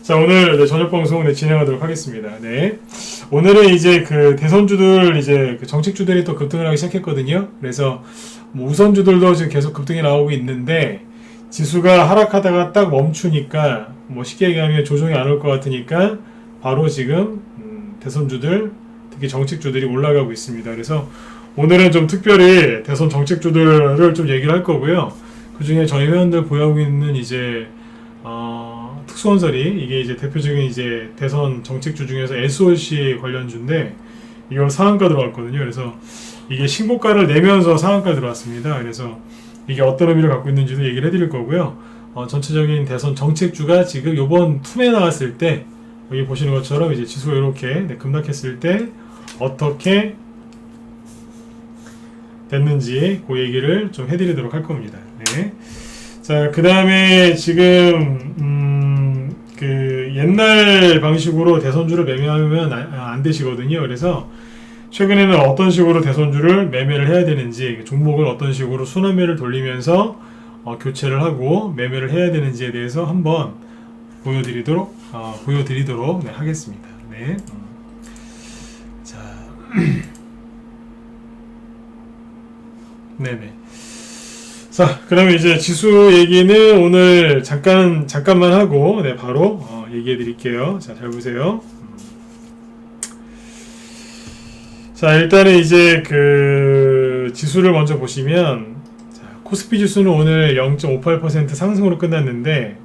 자, 오늘 저녁 방송 진행하도록 하겠습니다. 네. 오늘은 이제 그 대선주들, 이제 그 정책주들이 또 급등을 하기 시작했거든요. 그래서 뭐 우선주들도 지금 계속 급등이 나오고 있는데, 지수가 하락하다가 딱 멈추니까, 뭐 쉽게 얘기하면 조정이 안 올 것 같으니까, 바로 지금, 대선주들, 특히 정책주들이 올라가고 있습니다. 그래서 오늘은 좀 특별히 대선 정책주들을 좀 얘기를 할 거고요. 그 중에 저희 회원들 보유하고 있는 이제, 특수건설이 이게 이제 대표적인 이제 대선 정책주 중에서 SOC 관련주인데 이거 상한가 들어왔거든요. 그래서 이게 신고가를 내면서 상한가 들어왔습니다. 그래서 이게 어떤 의미를 갖고 있는지도 얘기를 해드릴 거고요. 전체적인 대선 정책주가 지금 요번 툼에 나왔을 때 여기 보시는 것처럼 이제 지수가 이렇게 급락했을 때 어떻게 됐는지 그 얘기를 좀 해드리도록 할 겁니다. 네. 자, 그 다음에 지금 그 옛날 방식으로 대선주를 매매하면 안 되시거든요. 그래서 최근에는 어떤 식으로 대선주를 매매를 해야 되는지, 종목을 어떤 식으로 순환매를 돌리면서 교체를 하고 매매를 해야 되는지에 대해서 한번 보여드리도록 네, 하겠습니다. 네. 자, 네네. 자, 그러면 이제 지수 얘기는 오늘 잠깐만 하고, 네, 바로, 얘기해 드릴게요. 자, 잘 보세요. 자, 일단은 이제 그, 지수를 먼저 보시면, 자, 코스피 지수는 오늘 0.58% 상승으로 끝났는데,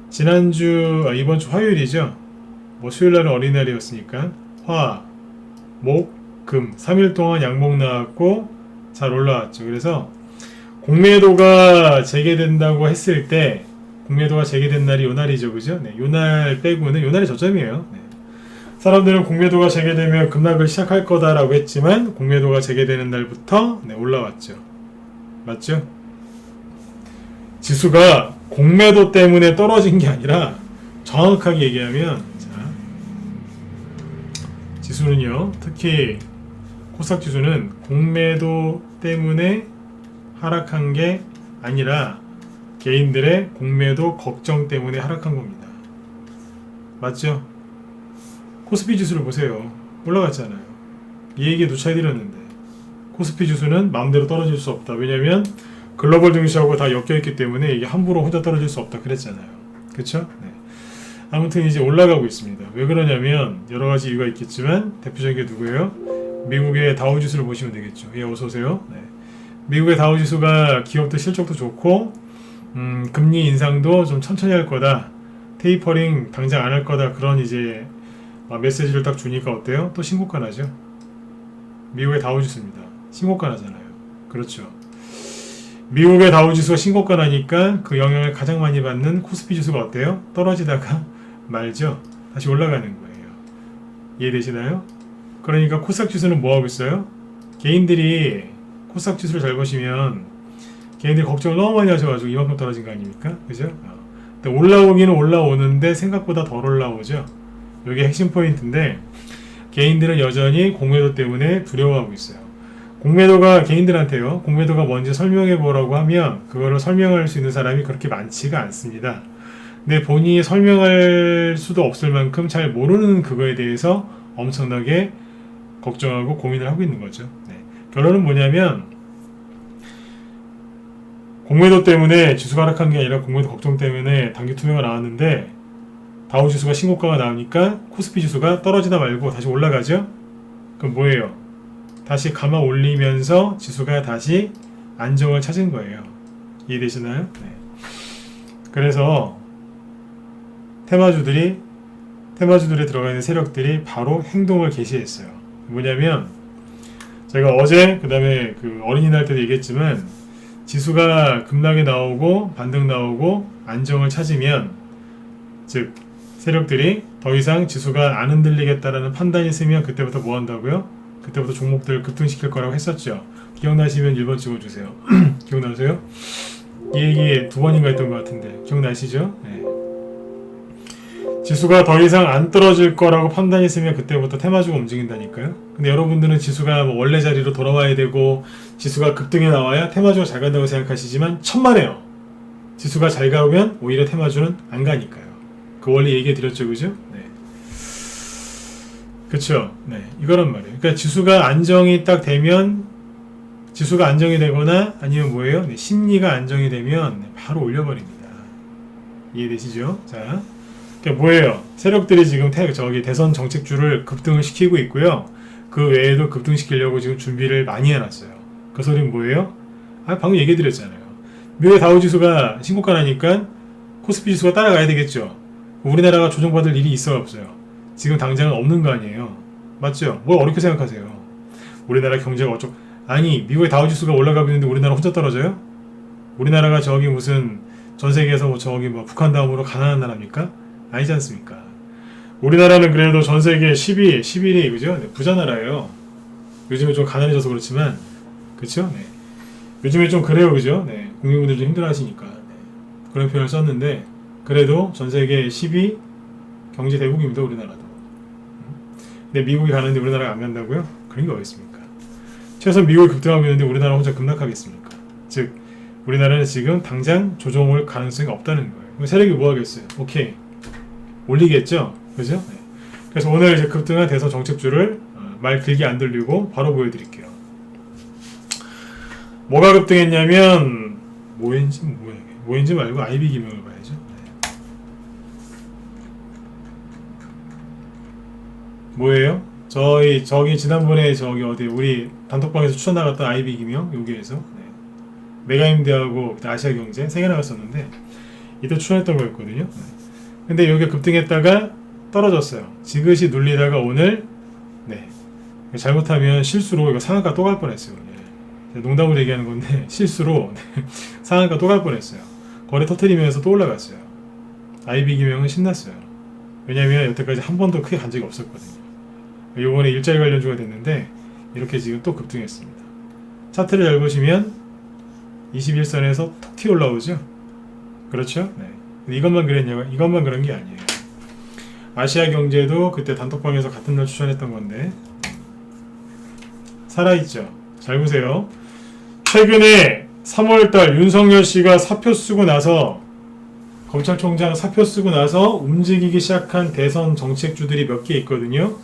이번 주 화요일이죠. 뭐, 수요일 날은 어린이날이었으니까, 목, 금, 3일 동안 양목 나왔고, 잘 올라왔죠. 그래서, 공매도가 재개된다고 했을 때 공매도가 재개된 날이 요 날이죠, 그죠? 네, 요 날 빼고는 요 날이 저점이에요. 네. 사람들은 공매도가 재개되면 급락을 시작할 거다라고 했지만 공매도가 재개되는 날부터 네, 올라왔죠. 맞죠? 지수가 공매도 때문에 떨어진 게 아니라 정확하게 얘기하면 자, 지수는요, 특히 코스닥 지수는 공매도 때문에 하락한 게 아니라 개인들의 공매도 걱정 때문에 하락한 겁니다. 맞죠? 코스피 지수를 보세요. 올라갔잖아요. 이 얘기 누차 해드렸는데 코스피 지수는 마음대로 떨어질 수 없다. 왜냐면 글로벌 증시하고 다 엮여있기 때문에 이게 함부로 혼자 떨어질 수 없다 그랬잖아요. 그쵸? 네. 아무튼 이제 올라가고 있습니다. 왜 그러냐면 여러가지 이유가 있겠지만 대표적인 게 누구예요? 미국의 다우 지수를 보시면 되겠죠. 예, 어서오세요. 네. 미국의 다우지수가 기업들 실적도 좋고 금리 인상도 좀 천천히 할 거다, 테이퍼링 당장 안 할 거다, 그런 이제 메시지를 딱 주니까 어때요? 또 신고가 나죠. 미국의 다우지수입니다. 신고가 나잖아요. 그렇죠. 미국의 다우지수가 신고가 나니까 그 영향을 가장 많이 받는 코스피 지수가 어때요? 떨어지다가 말죠. 다시 올라가는 거예요. 이해되시나요? 그러니까 코스닥 지수는 뭐 하고 있어요? 개인들이 코스닥 지수를 잘 보시면 개인들이 걱정을 너무 많이 하셔가지고 이만큼 떨어진 거 아닙니까? 그죠? 근데 올라오기는 올라오는데 생각보다 덜 올라오죠. 이게 핵심 포인트인데 개인들은 여전히 공매도 때문에 두려워하고 있어요. 공매도가 개인들한테요, 공매도가 뭔지 설명해 보라고 하면 그거를 설명할 수 있는 사람이 그렇게 많지가 않습니다. 근데 본인이 설명할 수도 없을 만큼 잘 모르는 그거에 대해서 엄청나게 걱정하고 고민을 하고 있는 거죠. 네. 결론은 뭐냐면 공매도 때문에 지수가 하락한 게 아니라 공매도 걱정 때문에 단기 투매가 나왔는데 다우지수가 신고가가 나오니까 코스피 지수가 떨어지다 말고 다시 올라가죠. 그럼 뭐예요? 다시 감아 올리면서 지수가 다시 안정을 찾은 거예요. 이해되시나요? 네. 그래서 테마주들에 들어가 있는 세력들이 바로 행동을 개시했어요. 뭐냐면 제가 어제 그 다음에 그 어린이날 때도 얘기했지만 지수가 급락이 나오고 반등 나오고 안정을 찾으면, 즉 세력들이 더 이상 지수가 안 흔들리겠다라는 판단이 있으면 그때부터 뭐 한다고요? 그때부터 종목들을 급등시킬 거라고 했었죠. 기억나시면 1번 찍어주세요. 기억나세요? 이 얘기 2번인가 했던 것 같은데 기억나시죠? 네. 지수가 더 이상 안 떨어질 거라고 판단했으면 그때부터 테마주가 움직인다니까요. 근데 여러분들은 지수가 뭐 원래 자리로 돌아와야 되고 지수가 급등에 나와야 테마주가 잘 간다고 생각하시지만 천만에요. 지수가 잘 가면 오히려 테마주는 안 가니까요. 그 원리 얘기해 드렸죠, 그죠? 네. 그쵸? 네, 이거란 말이에요. 그러니까 지수가 안정이 딱 되면, 지수가 안정이 되거나 아니면 뭐예요? 네, 심리가 안정이 되면 네, 바로 올려버립니다. 이해되시죠? 자, 그러니까 뭐예요? 세력들이 지금 저기 대선 정책주를 급등을 시키고 있고요. 그 외에도 급등시키려고 지금 준비를 많이 해놨어요. 그 소리는 뭐예요? 아, 방금 얘기 드렸잖아요. 미국의 다우지수가 신고가 나니까 코스피 지수가 따라가야 되겠죠. 우리나라가 조정받을 일이 있어요, 없어요? 지금 당장은 없는 거 아니에요. 맞죠? 뭘 어렵게 생각하세요? 우리나라 경제가 어쩌고. 아니, 미국의 다우지수가 올라가고 있는데 우리나라 혼자 떨어져요? 우리나라가 저기 무슨 전 세계에서 저기 뭐 북한 다음으로 가난한 나라입니까? 아니지 않습니까? 우리나라는 그래도 전 세계 10위, 11위, 그죠? 네, 부자 나라예요. 요즘에 좀 가난해져서 그렇지만, 그쵸? 네. 요즘에 좀 그래요, 그죠? 네. 국민분들 좀 힘들어 하시니까. 네. 그런 표현을 썼는데, 그래도 전 세계 10위 경제 대국입니다, 우리나라도. 근데 미국이 가는데 우리나라가 안 간다고요? 그런 게 어디 있습니까? 최소한 미국이 급등하고 있는데 우리나라 혼자 급락하겠습니까? 즉, 우리나라는 지금 당장 조정올 가능성이 없다는 거예요. 그럼 세력이 뭐 하겠어요? 오케이. 올리겠죠? 그죠? 네. 그래서 오늘 이제 급등한 대선 정책주를 말 길게 안 들리고 바로 보여드릴게요. 뭐가 급등했냐면, 뭐인지 말고 IB 기명을 봐야죠. 네. 뭐예요? 저기 지난번에 저기 어디 우리 단톡방에서 추천 나갔던 IB 기명 여기에서 네. 메가임대하고 아시아경제 3개 나갔었는데 이때 추천했던 거였거든요. 네. 근데 여기가 급등했다가 떨어졌어요. 지그시 눌리다가 오늘 네. 잘못하면 실수로 이거 상한가 또 갈 뻔했어요. 네. 농담으로 얘기하는 건데 실수로 네. 상한가 또 갈 뻔했어요. 거래 터트리면서 또 올라갔어요. IB 기명은 신났어요. 왜냐면 여태까지 한 번도 크게 간 적이 없었거든요. 요번에 일자리 관련주가 됐는데 이렇게 지금 또 급등했습니다. 차트를 잘 보시면 21선에서 톡 튀어 올라오죠. 그렇죠? 네. 이것만 그랬냐고? 이것만 그런 게 아니에요. 아시아경제도 그때 단톡방에서 같은 날 추천했던 건데 살아있죠. 잘 보세요. 최근에 3월달 윤석열 씨가 사표 쓰고 나서 검찰총장 사표 쓰고 나서 움직이기 시작한 대선 정책주들이 몇 개 있거든요.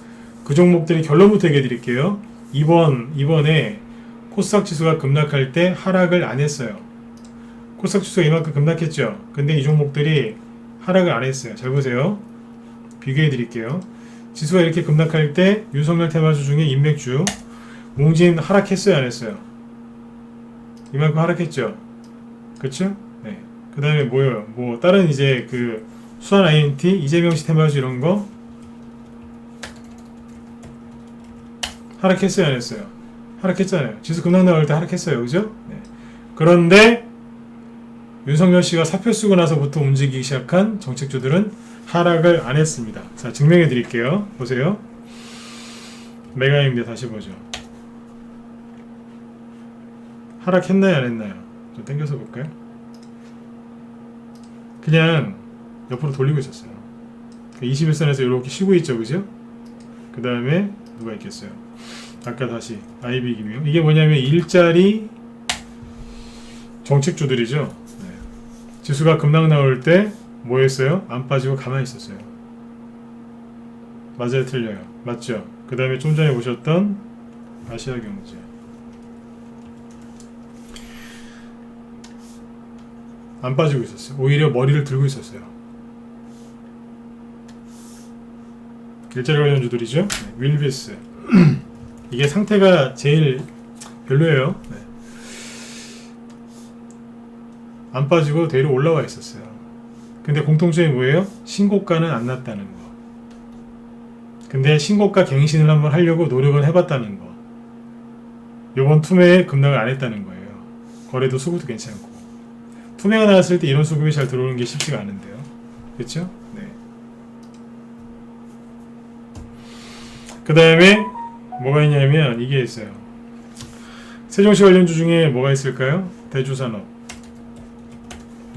그 종목들이 결론부터 얘기해 드릴게요. 이번에 코스닥 지수가 급락할 때 하락을 안 했어요. 코스닥 지수가 이만큼 급락했죠. 근데 이 종목들이 하락을 안 했어요. 잘 보세요. 비교해 드릴게요. 지수가 이렇게 급락할 때 윤석열 테마주 중에 인맥주 몽진 하락했어요, 안 했어요? 이만큼 하락했죠. 그쵸? 네. 그 다음에 뭐예요? 뭐 다른 이제 그 수완 INT, 이재명 씨 테마주 이런 거 하락했어요, 안 했어요? 하락했잖아요. 지수 급락 나올 때 하락했어요, 그죠? 네. 그런데 윤석열 씨가 사표 쓰고 나서부터 움직이기 시작한 정책주들은 하락을 안 했습니다. 자, 증명해 드릴게요. 보세요. 메가임대 다시 보죠. 하락했나요, 안 했나요? 좀 당겨서 볼까요? 그냥 옆으로 돌리고 있었어요. 21선에서 이렇게 쉬고 있죠, 그죠? 그 다음에 누가 있겠어요? 아까 다시 IB 기명. 이게 뭐냐면 일자리 정책주들이죠. 네. 지수가 급락 나올 때 뭐 했어요? 안 빠지고 가만히 있었어요. 맞아요, 틀려요? 맞죠? 그 다음에 좀 전에 보셨던 아시아경제. 안 빠지고 있었어요. 오히려 머리를 들고 있었어요. 일자리 관련주들이죠. 네. 윌비스. 이게 상태가 제일 별로예요. 네. 안 빠지고 대로 올라와 있었어요. 근데 공통점이 뭐예요? 신고가는 안 났다는 거. 근데 신고가 갱신을 한번 하려고 노력을 해봤다는 거. 요번 투매에 급락을 안 했다는 거예요. 거래도 수급도 괜찮고. 투매가 나왔을 때 이런 수급이 잘 들어오는 게 쉽지가 않은데요. 그렇죠? 네. 그 다음에 뭐가 있냐면 이게 있어요. 세종시 관련주 중에 뭐가 있을까요? 대주산업.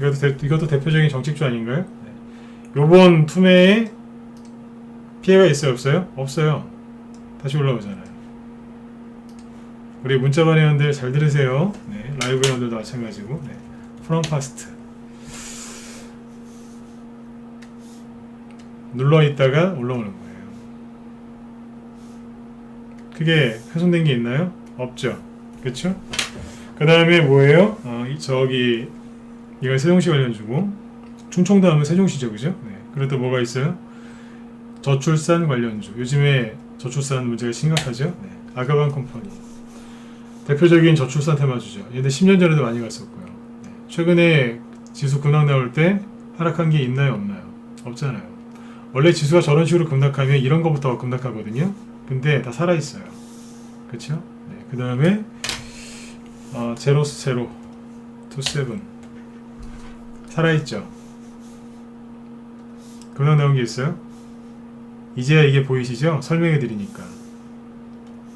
이것도 대표적인 정책주 아닌가요? 네. 요번 투매에 피해가 있어요, 없어요? 없어요. 다시 올라오잖아요. 우리 문자반 회원들 잘 들으세요. 네. 라이브 회원들도 마찬가지고. 네. 프롬파스트. 눌러 있다가 올라오는 거예요. 그게 훼손된 게 있나요? 없죠. 그쵸? 그 다음에 뭐예요? 저기 이건 세종시 관련주고 충청도 하면 세종시죠, 그죠? 네. 그리고 또 뭐가 있어요? 저출산 관련주. 요즘에 저출산 문제가 심각하죠? 네. 아가방 컴퍼니. 대표적인 저출산 테마주죠. 얘네 10년 전에도 많이 갔었고요. 네. 최근에 지수 급락 나올 때 하락한 게 있나요, 없나요? 없잖아요. 원래 지수가 저런 식으로 급락하면 이런 거부터 급락하거든요. 근데 다 살아있어요. 그쵸? 네. 그 다음에 제로스 제로 투 세븐 살아있죠. 급락 나온 게 있어요? 이제야 이게 보이시죠? 설명해 드리니까.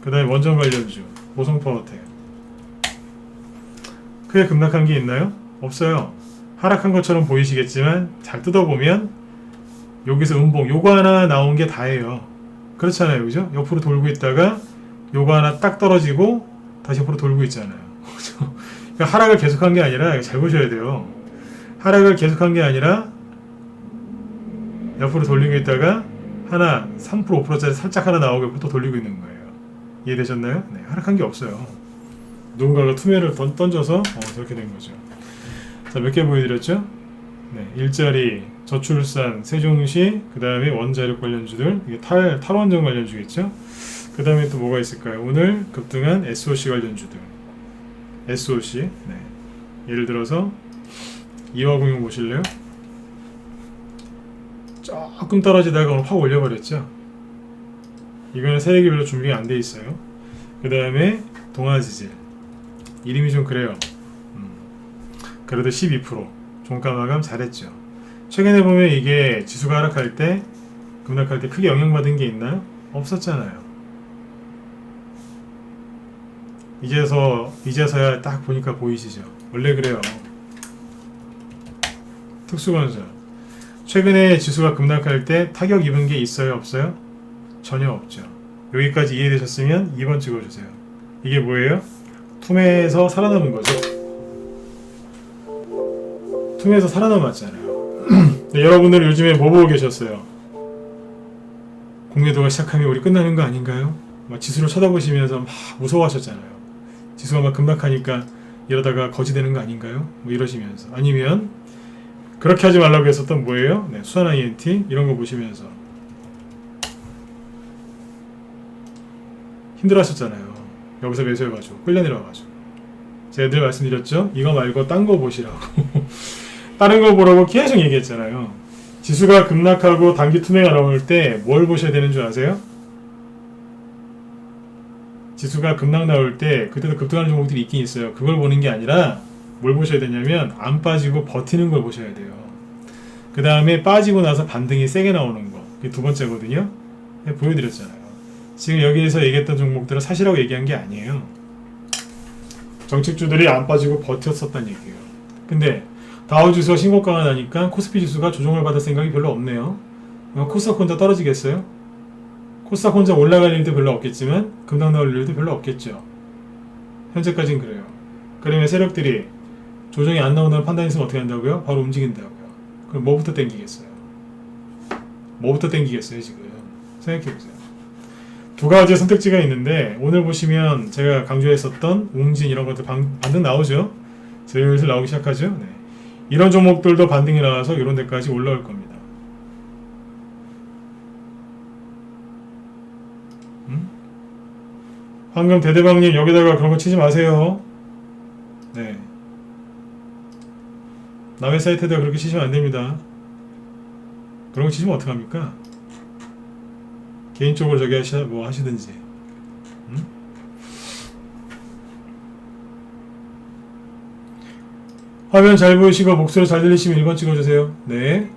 그 다음에 원전 관련주 보성파워텍. 크게 급락한 게 있나요? 없어요. 하락한 것처럼 보이시겠지만 잘 뜯어보면 여기서 음봉 요거 하나 나온 게 다예요. 그렇잖아요, 그죠? 옆으로 돌고 있다가 요거 하나 딱 떨어지고 다시 옆으로 돌고 있잖아요. 그러니까 하락을 계속한 게 아니라 잘 보셔야 돼요. 하락을 계속한 게 아니라 옆으로 돌리고 있다가 하나 3% 5%짜리 살짝 하나 나오고 또 돌리고 있는 거예요. 이해되셨나요? 네, 하락한 게 없어요. 누군가가 투매를 던져서 저렇게 된 거죠. 자, 몇 개 보여드렸죠? 네, 일자리, 저출산, 세종시, 그 다음에 원자력 관련주들, 이게 탈원전 관련주겠죠? 그 다음에 또 뭐가 있을까요? 오늘 급등한 SOC 관련주들. SOC, 네. 예를 들어서 이화공용 보실래요? 조금 떨어지다가 오늘 확 올려버렸죠? 이거는 세력이 준비가 안 돼 있어요. 그 다음에 동아지질. 이름이 좀 그래요. 그래도 12% 종가 마감 잘했죠. 최근에 보면 이게 지수가 하락할 때, 급락할 때 크게 영향받은 게 있나요? 없었잖아요. 이제서야 딱 보니까 보이시죠? 원래 그래요. 특수건설. 최근에 지수가 급락할 때 타격 입은 게 있어요? 없어요? 전혀 없죠. 여기까지 이해되셨으면 2번 찍어주세요. 이게 뭐예요? 투매에서 살아남은 거죠. 투매에서 살아남았잖아요. 네, 여러분들은 요즘에 뭐 보고 계셨어요? 공매도가 시작하면 우리 끝나는 거 아닌가요? 막 지수를 쳐다보시면서 막 무서워하셨잖아요. 지수가 막 급락하니까 이러다가 거지 되는 거 아닌가요? 뭐 이러시면서. 아니면 그렇게 하지 말라고 했었던 뭐예요? 네, 수산 INT 이런 거 보시면서 힘들어하셨잖아요. 여기서 매수해가지고 끌려내려가지고. 제가 늘 말씀드렸죠? 이거 말고 딴 거 보시라고. 다른 거 보라고 계속 얘기했잖아요. 지수가 급락하고 단기 투매가 나올 때 뭘 보셔야 되는 줄 아세요? 지수가 급락 나올 때 그때도 급등하는 종목들이 있긴 있어요. 그걸 보는 게 아니라 뭘 보셔야 되냐면 안 빠지고 버티는 걸 보셔야 돼요. 그 다음에 빠지고 나서 반등이 세게 나오는 거. 그게 두 번째거든요. 보여드렸잖아요. 지금 여기에서 얘기했던 종목들은 사실하고 얘기한 게 아니에요. 정책주들이 안 빠지고 버텼었단 얘기예요. 근데 다우지수가 신고가가 나니까 코스피 지수가 조정을 받을 생각이 별로 없네요. 코스닥 혼자 떨어지겠어요? 코스닥 혼자 올라갈 일도 별로 없겠지만 급락 나올 일도 별로 없겠죠. 현재까지는 그래요. 그러면 세력들이 조정이 안 나온다는 판단이 있으면 어떻게 한다고요? 바로 움직인다고요. 그럼 뭐부터 땡기겠어요? 뭐부터 땡기겠어요 지금? 생각해보세요. 두 가지 선택지가 있는데 오늘 보시면 제가 강조했었던 웅진 이런 것들 반등 나오죠? 슬슬 나오기 시작하죠? 네. 이런 종목들도 반등이 나와서 이런 데까지 올라올 겁니다. 방금 대대방님 여기다가 그런 거 치지 마세요. 네. 남의 사이트에다 그렇게 치시면 안 됩니다. 그런 거 치시면 어떡합니까? 개인적으로 저기 하시든지. 화면 잘 보이시고 목소리 잘 들리시면 1번 찍어주세요. 네.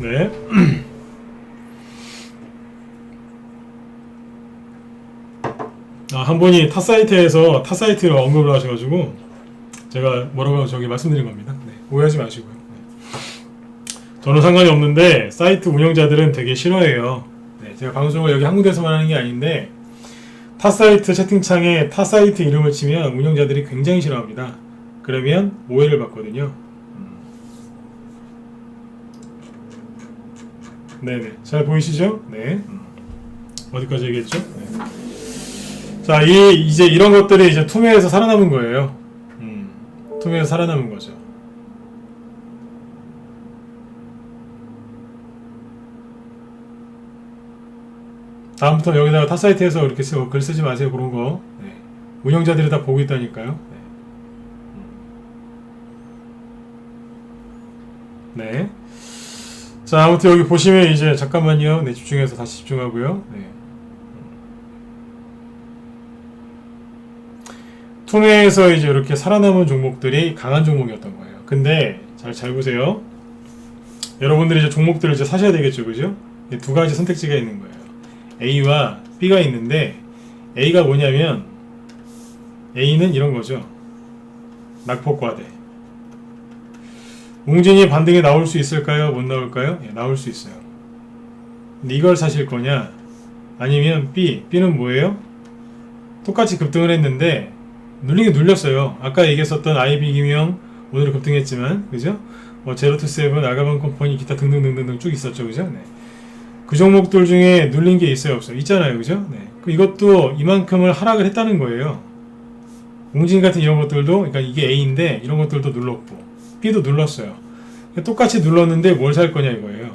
네. 한 분이 타 사이트에서 타 사이트를 언급을 하셔가지고 제가 뭐라고 저기 말씀드린 겁니다. 네, 오해하지 마시고요. 네. 저는 상관이 없는데 사이트 운영자들은 되게 싫어해요. 네, 제가 방송을 여기 한군데서만 하는 게 아닌데 타 사이트 채팅창에 타 사이트 이름을 치면 운영자들이 굉장히 싫어합니다. 그러면 오해를 받거든요. 네네, 잘 보이시죠? 네. 어디까지 얘기했죠? 네. 자, 이제 이런 것들이 이제 투명에서 살아남은 거예요. 투명에서 살아남은 거죠. 다음부터 여기다가 타 사이트에서 이렇게 글 쓰지 마세요. 그런 거. 네. 운영자들이 다 보고 있다니까요. 네. 네. 자, 아무튼 여기 보시면 이제 잠깐만요. 네, 집중해서 다시 집중하고요. 네. 투명에서 이제 이렇게 살아남은 종목들이 강한 종목이었던 거예요. 근데 잘 보세요. 여러분들이 이제 종목들을 이제 사셔야 되겠죠, 그죠? 두 가지 선택지가 있는 거예요. A와 B가 있는데 A가 뭐냐면 A는 이런 거죠. 낙폭과대. 웅진이 반등이 나올 수 있을까요? 못 나올까요? 예, 나올 수 있어요. 근데 이걸 사실 거냐? 아니면 B는 뭐예요? 똑같이 급등을 했는데 눌리긴 눌렸어요. 아까 얘기했었던 IB기명 오늘 급등했지만, 그죠? 제로투세븐, 아가방 컴퍼니, 기타 등등등등 쭉 있었죠, 그죠? 네. 그 종목들 중에 눌린 게 있어요, 없어요? 있잖아요, 그죠? 네. 이것도 이만큼을 하락을 했다는 거예요. 웅진 같은 이런 것들도, 그러니까 이게 A인데 이런 것들도 눌렀고 B도 눌렀어요. 똑같이 눌렀는데 뭘 살 거냐 이거예요.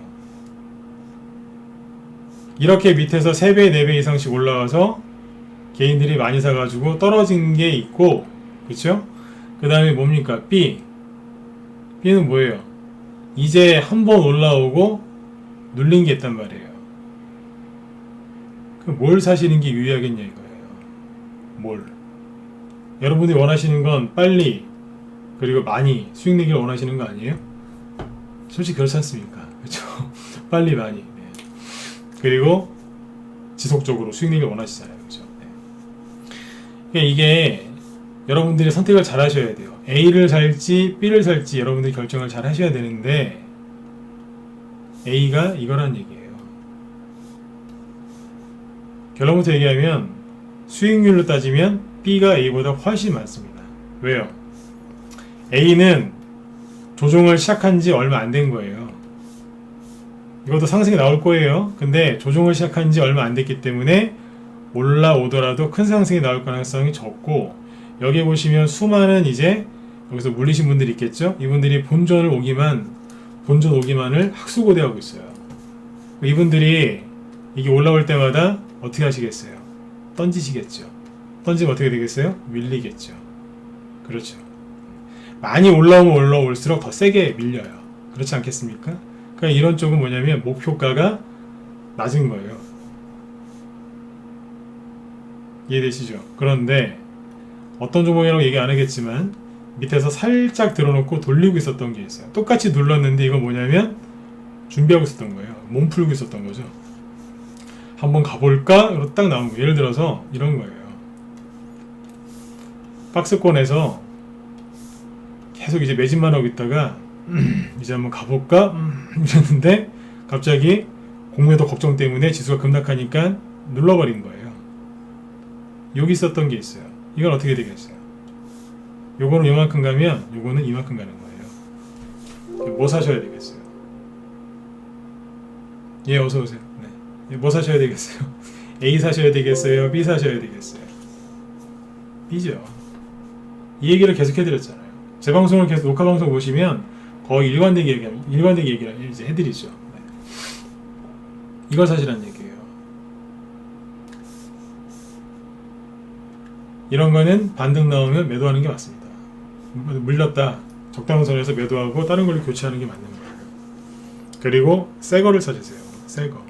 이렇게 밑에서 3배, 4배 이상씩 올라와서 개인들이 많이 사가지고 떨어진 게 있고, 그쵸? 그 다음에 뭡니까? B는 뭐예요? 이제 한번 올라오고 눌린 게 있단 말이에요. 그럼 뭘 사시는 게 유리하겠냐 이거예요. 뭘? 여러분들이 원하시는 건 빨리 그리고 많이 수익 내기를 원하시는 거 아니에요? 솔직히 그렇지 않습니까? 그렇죠? 빨리 많이. 네. 그리고 지속적으로 수익 내기를 원하시잖아요. 그렇죠? 네. 그러니까 이게 여러분들이 선택을 잘 하셔야 돼요. A를 살지 B를 살지 여러분들이 결정을 잘 하셔야 되는데 A가 이거란 얘기예요. 결론부터 얘기하면 수익률로 따지면 B가 A보다 훨씬 많습니다. 왜요? A는 조종을 시작한 지 얼마 안 된 거예요. 이것도 상승이 나올 거예요. 근데 조종을 시작한 지 얼마 안 됐기 때문에 올라오더라도 큰 상승이 나올 가능성이 적고, 여기 보시면 수많은 이제 여기서 물리신 분들이 있겠죠? 이분들이 본전 오기만을 학수고대하고 있어요. 이분들이 이게 올라올 때마다 어떻게 하시겠어요? 던지시겠죠. 던지면 어떻게 되겠어요? 밀리겠죠. 그렇죠. 많이 올라오면 올라올수록 더 세게 밀려요. 그렇지 않겠습니까? 그러니까 이런 쪽은 뭐냐면 목표가가 낮은 거예요. 이해되시죠? 그런데 어떤 종목이라고 얘기 안 하겠지만 밑에서 살짝 들어놓고 돌리고 있었던 게 있어요. 똑같이 눌렀는데 이건 뭐냐면 준비하고 있었던 거예요. 몸 풀고 있었던 거죠. 한번 가볼까? 이러고 딱 나온 거예요. 예를 들어서 이런 거예요. 박스권에서 계속 이제 매집만 하고 있다가 이제 한번 가볼까? 이랬는데 갑자기 공매도 걱정 때문에 지수가 급락하니까 눌러버린 거예요. 여기 있었던 게 있어요. 이건 어떻게 되겠어요? 요거는 요만큼 가면 요거는 이만큼 가는 거예요. 뭐 사셔야 되겠어요? 예, 어서 오세요. 네. 뭐 사셔야 되겠어요? A 사셔야 되겠어요? B 사셔야 되겠어요? B죠. 이 얘기를 계속 해드렸잖아요. 제 방송을 계속 녹화 방송 보시면 거의 일관되게 얘기를 이제 해드리죠. 네. 이걸 사시란 얘기예요. 이런 거는 반등 나오면 매도하는 게 맞습니다. 물렸다. 적당한 선에서 매도하고 다른 걸로 교체하는 게 맞는 거예요. 그리고 새 거를 사주세요. 새 거.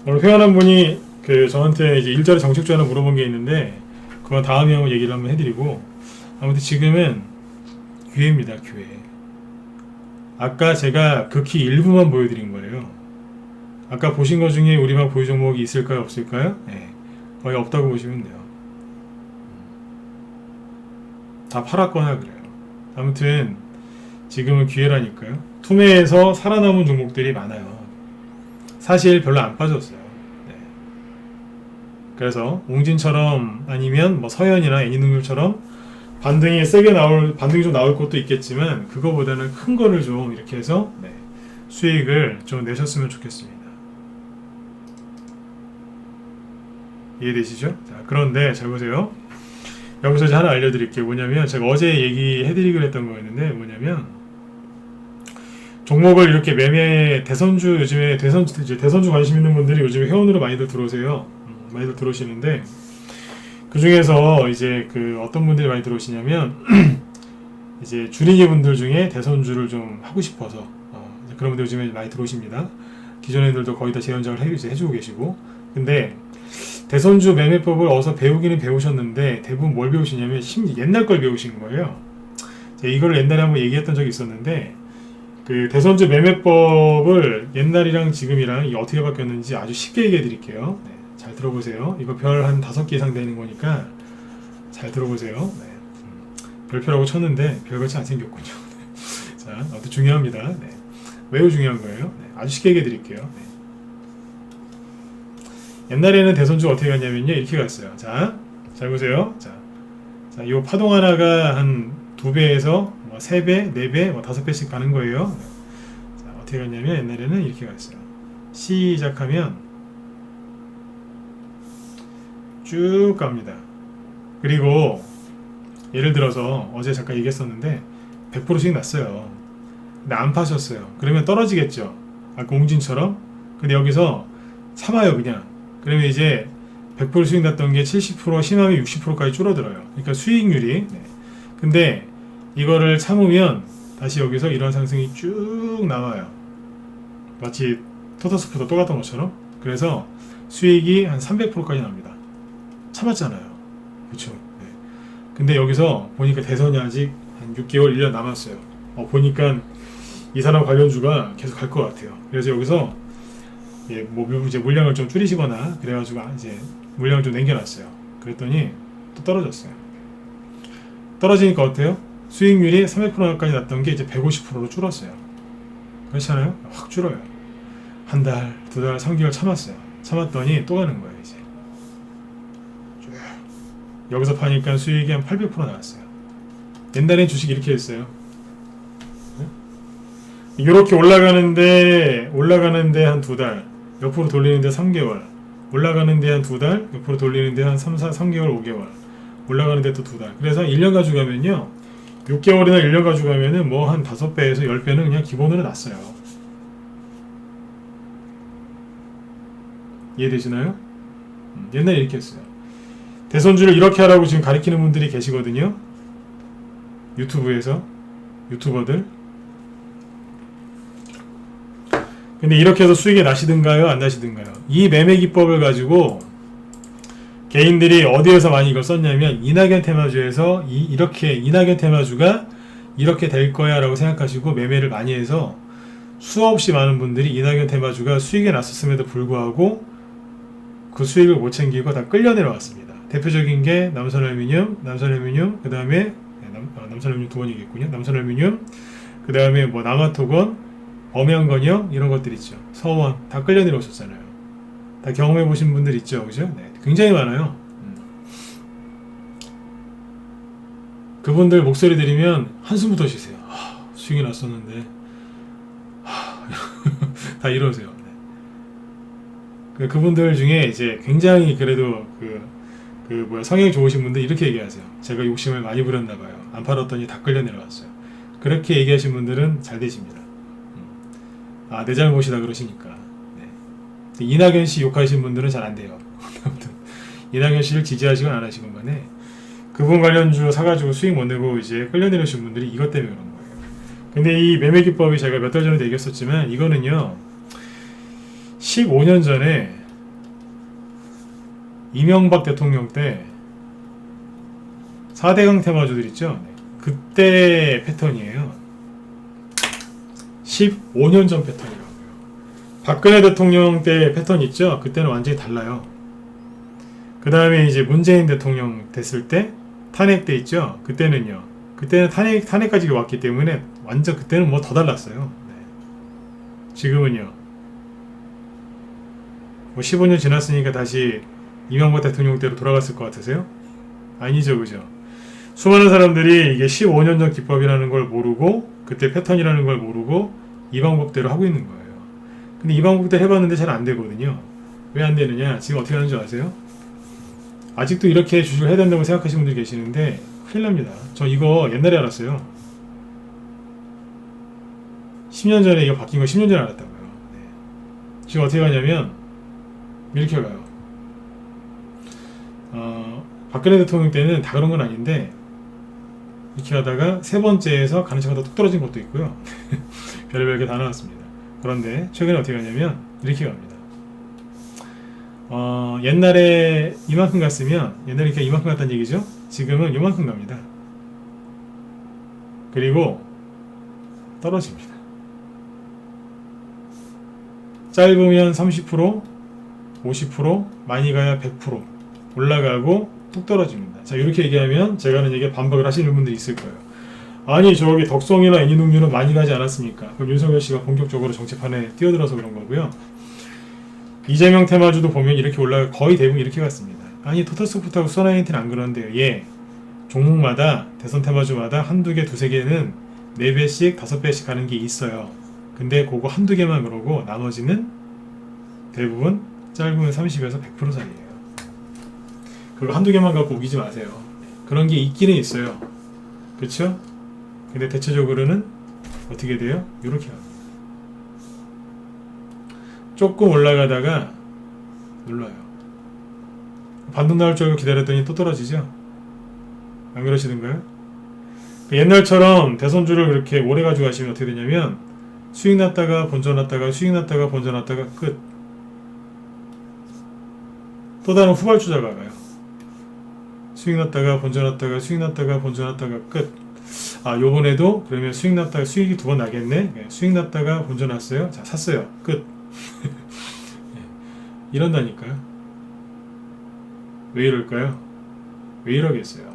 오늘 회원한 분이 저한테 이제 일자리 정책주 하나 물어본 게 있는데 그건 다음에 한번 얘기를 한번 해드리고, 아무튼 지금은 기회입니다. 기회. 아까 제가 극히 일부만 보여드린 거예요. 아까 보신 것 중에 우리만 보유 종목이 있을까요? 없을까요? 네. 거의 없다고 보시면 돼요. 다 팔았거나 그래요. 아무튼 지금은 기회라니까요. 투매에서 살아남은 종목들이 많아요. 사실 별로 안 빠졌어요. 그래서 웅진처럼 아니면 뭐 서현이나 애니능률처럼 반등이 좀 나올 것도 있겠지만 그거보다는 큰 거를 좀 이렇게 해서 네, 수익을 좀 내셨으면 좋겠습니다. 이해되시죠? 자, 그런데 잘 보세요. 여기서 이제 하나 알려드릴게요. 뭐냐면 제가 어제 얘기해드리기로 했던 거였는데 뭐냐면 종목을 이렇게 매매 대선주 요즘에 대선주 관심 있는 분들이 요즘에 회원으로 많이들 들어오세요. 많이들 들어오시는데 그 중에서 이제 그 어떤 분들이 많이 들어오시냐면 이제 주린이 분들 중에 대선주를 좀 하고 싶어서 그런 분들 요즘에 많이 들어오십니다. 기존 애들도 거의 다 재연장을 해주고 계시고 근데 대선주 매매법을 어서 배우기는 배우셨는데 대부분 뭘 배우시냐면 옛날 걸 배우신 거예요. 제가 이걸 옛날에 한번 얘기했던 적이 있었는데 그 대선주 매매법을 옛날이랑 지금이랑 어떻게 바뀌었는지 아주 쉽게 얘기해 드릴게요. 네, 잘 들어보세요. 이거 별 한 5개 이상 되는 거니까 잘 들어보세요. 네. 별표라고 쳤는데 별같이 안 생겼군요. 자, 아무튼 중요합니다. 네. 매우 중요한 거예요. 네, 아주 쉽게 얘기해 드릴게요. 네. 옛날에는 대선주가 어떻게 갔냐면요. 이렇게 갔어요. 자, 잘 보세요. 자, 이 파동 하나가 한 2배에서 뭐 3배, 4배, 뭐 5배씩 가는 거예요. 자, 어떻게 갔냐면 옛날에는 이렇게 갔어요. 시작하면 쭉 갑니다. 그리고 예를 들어서 어제 잠깐 얘기했었는데 100%씩 났어요. 근데 안 파셨어요. 그러면 떨어지겠죠. 아까 웅진처럼. 근데 여기서 참아요 그냥. 그러면 이제 100% 수익 났던 게 70% 심하면 60%까지 줄어들어요. 그러니까 수익률이. 네. 근데 이거를 참으면 다시 여기서 이런 상승이 쭉 나와요. 마치 토토스포도 똑같은 것처럼. 그래서 수익이 한 300%까지 납니다. 참았잖아요. 그렇죠. 네. 근데 여기서 보니까 대선이 아직 한 6개월, 1년 남았어요. 보니까 이 사람 관련주가 계속 갈 것 같아요. 그래서 여기서 예, 뭐 이제 물량을 좀 줄이시거나 그래가지고 이제 물량을 좀 남겨놨어요. 그랬더니 또 떨어졌어요. 떨어지니까 어때요? 수익률이 300%까지 났던 게 이제 150%로 줄었어요. 그렇잖아요? 확 줄어요. 한 달, 2달, 3개월 참았어요. 참았더니 또 가는 거예요, 이제. 쭉. 여기서 파니까 수익이 한 800% 나왔어요. 옛날엔 주식 이렇게 했어요. 이렇게 올라가는데 한 2달, 옆으로 돌리는데 3개월, 올라가는데 한 2달, 옆으로 돌리는데 한 3개월, 5개월, 올라가는데 또 2달. 그래서 1년 가져가면요, 6개월이나 1년 가져가면은 뭐 한 5배에서 10배는 그냥 기본으로 났어요. 이해되시나요? 옛날에 이렇게 했어요. 대선주를 이렇게 하라고 지금 가리키는 분들이 계시거든요. 유튜버들. 근데 이렇게 해서 수익이 나시든가요? 안 나시든가요? 이 매매 기법을 가지고 개인들이 어디에서 많이 이걸 썼냐면 이낙연 테마주에서 이렇게 이낙연 테마주가 이렇게 될 거야 라고 생각하시고 매매를 많이 해서 수없이 많은 분들이 이낙연 테마주가 수익이 났었음에도 불구하고 그 수익을 못 챙기고 다 끌려 내려왔습니다. 대표적인 게 남선알미늄, 그 다음에 남선알미늄 두 번이겠군요. 남선알미늄, 그 다음에 뭐 남아토건, 엄양건영 이런 것들 있죠. 서원 다 끌려 내려오셨잖아요. 다 경험해 보신 분들 있죠, 그죠? 네, 굉장히 많아요. 그분들 목소리 들으면 한숨부터 쉬세요. 수익이 났었는데 다 이러세요. 네. 그분들 중에 이제 굉장히 그래도 성향이 좋으신 분들 이렇게 얘기하세요. 제가 욕심을 많이 부렸나봐요. 안 팔았더니 다 끌려 내려왔어요. 그렇게 얘기하신 분들은 잘 되십니다. 내 잘못이다 그러시니까. 네. 이낙연 씨 욕하시는 분들은 잘 안 돼요. 아무튼 이낙연 씨를 지지하시건 안 하시건 간에 그분 관련주 사가지고 수익 못 내고 이제 끌려내려오신 분들이 이것 때문에 그런 거예요. 근데 이 매매 기법이 제가 몇 달 전에도 얘기했었지만 이거는요 15년 전에 이명박 대통령 때 4대강 테마주들 있죠. 그때 패턴이에요. 15년 전 패턴이라고요. 박근혜 대통령 때 패턴 있죠? 그때는 완전히 달라요. 그 다음에 이제 문재인 대통령 됐을 때 탄핵 때 있죠? 그때는 탄핵까지 왔기 때문에 완전 그때는 뭐 더 달랐어요. 네. 지금은요. 뭐 15년 지났으니까 다시 이명박 대통령 때로 돌아갔을 것 같으세요? 아니죠, 그죠? 수많은 사람들이 이게 15년 전 기법이라는 걸 모르고 그때 패턴이라는 걸 모르고 이 방법대로 하고 있는 거예요. 근데 이 방법대로 해봤는데 잘 안 되거든요. 왜 안 되느냐? 지금 어떻게 하는 줄 아세요? 아직도 이렇게 주식을 해야 된다고 생각하시는 분들이 계시는데 큰일 납니다. 저 이거 옛날에 알았어요. 10년 전에 이거 바뀐 거 10년 전에 알았다고요. 네. 지금 어떻게 가냐면 이렇게 가요. 박근혜 대통령 때는 다 그런 건 아닌데 이렇게 하다가 세 번째에서 가는 척하다 뚝 떨어진 것도 있고요. 별의별 게 다 나왔습니다. 그런데 최근에 어떻게 가냐면 이렇게 갑니다. 옛날에 이만큼 갔으면 옛날에 이렇게 이만큼 갔다는 얘기죠. 지금은 이만큼 갑니다. 그리고 떨어집니다. 짧으면 30%, 50%, 많이 가야 100% 올라가고 뚝 떨어집니다. 자, 이렇게 얘기하면 제가 하는 얘기에 반박을 하시는 분들이 있을 거예요. 아니, 저기 덕성이나 애니농유는 많이 가지 않았습니까? 그럼 윤석열 씨가 본격적으로 정치판에 뛰어들어서 그런 거고요. 이재명 테마주도 보면 이렇게 올라가 거의 대부분 이렇게 갔습니다. 아니, 토탈소프트하고 소나이인티는 안 그러는데요. 예, 종목마다 대선 테마주마다 한두 개, 두세 개는 4배씩, 5배씩 가는 게 있어요. 근데 그거 한두 개만 그러고 나머지는 대부분 짧으면 30에서 100% 사이에요. 그거 한두 개만 갖고 우기지 마세요. 그런 게 있기는 있어요. 그렇죠? 근데 대체적으로는 어떻게 돼요? 이렇게 합니다. 조금 올라가다가 눌러요. 반등 나올 줄 알고 기다렸더니 또 떨어지죠? 안 그러시던가요? 옛날처럼 대선주를 그렇게 오래 가지고 가시면 어떻게 되냐면 수익 났다가 본전 났다가 수익 났다가 본전 났다가 끝. 또 다른 후발주자가 가요. 수익 났다가 본전 났다가 수익 났다가 본전 났다가 끝. 아, 요번에도 그러면 수익 났다가 수익이 2번 나겠네. 네, 수익 났다가 본전 났어요. 자, 샀어요. 끝. 이런다니까요. 왜 이럴까요? 왜 이러겠어요?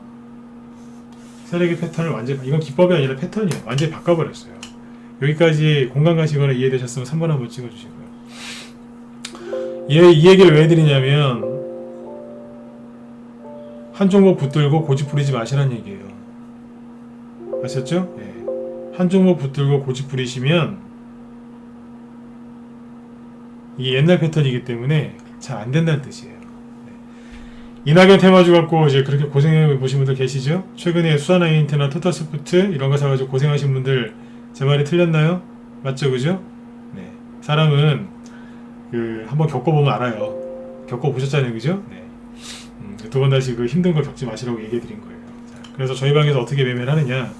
세력의 패턴을 완전히, 이건 기법이 아니라 패턴이에요. 완전히 바꿔버렸어요. 여기까지 공감 가시거나 이해되셨으면 3번 한번 찍어주시고요. 이 얘기를 왜 드리냐면 한 종목 붙들고 고집 부리지 마시라는 얘기예요. 아셨죠? 네. 한 종목 붙들고 고집 부리시면 이게 옛날 패턴이기 때문에 잘 안 된다는 뜻이에요. 네. 이낙연 테마주 갖고 이제 그렇게 고생해 보신 분들 계시죠? 최근에 수아나인트나 토탈소프트 이런 거 사가지고 고생하신 분들 제 말이 틀렸나요? 맞죠, 그죠? 네. 사람은 한번 겪어보면 알아요. 겪어보셨잖아요, 그죠? 네. 두 번 다시 그 힘든 걸 겪지 마시라고 얘기해 드린 거예요. 자, 그래서 저희 방에서 어떻게 매매를 하느냐,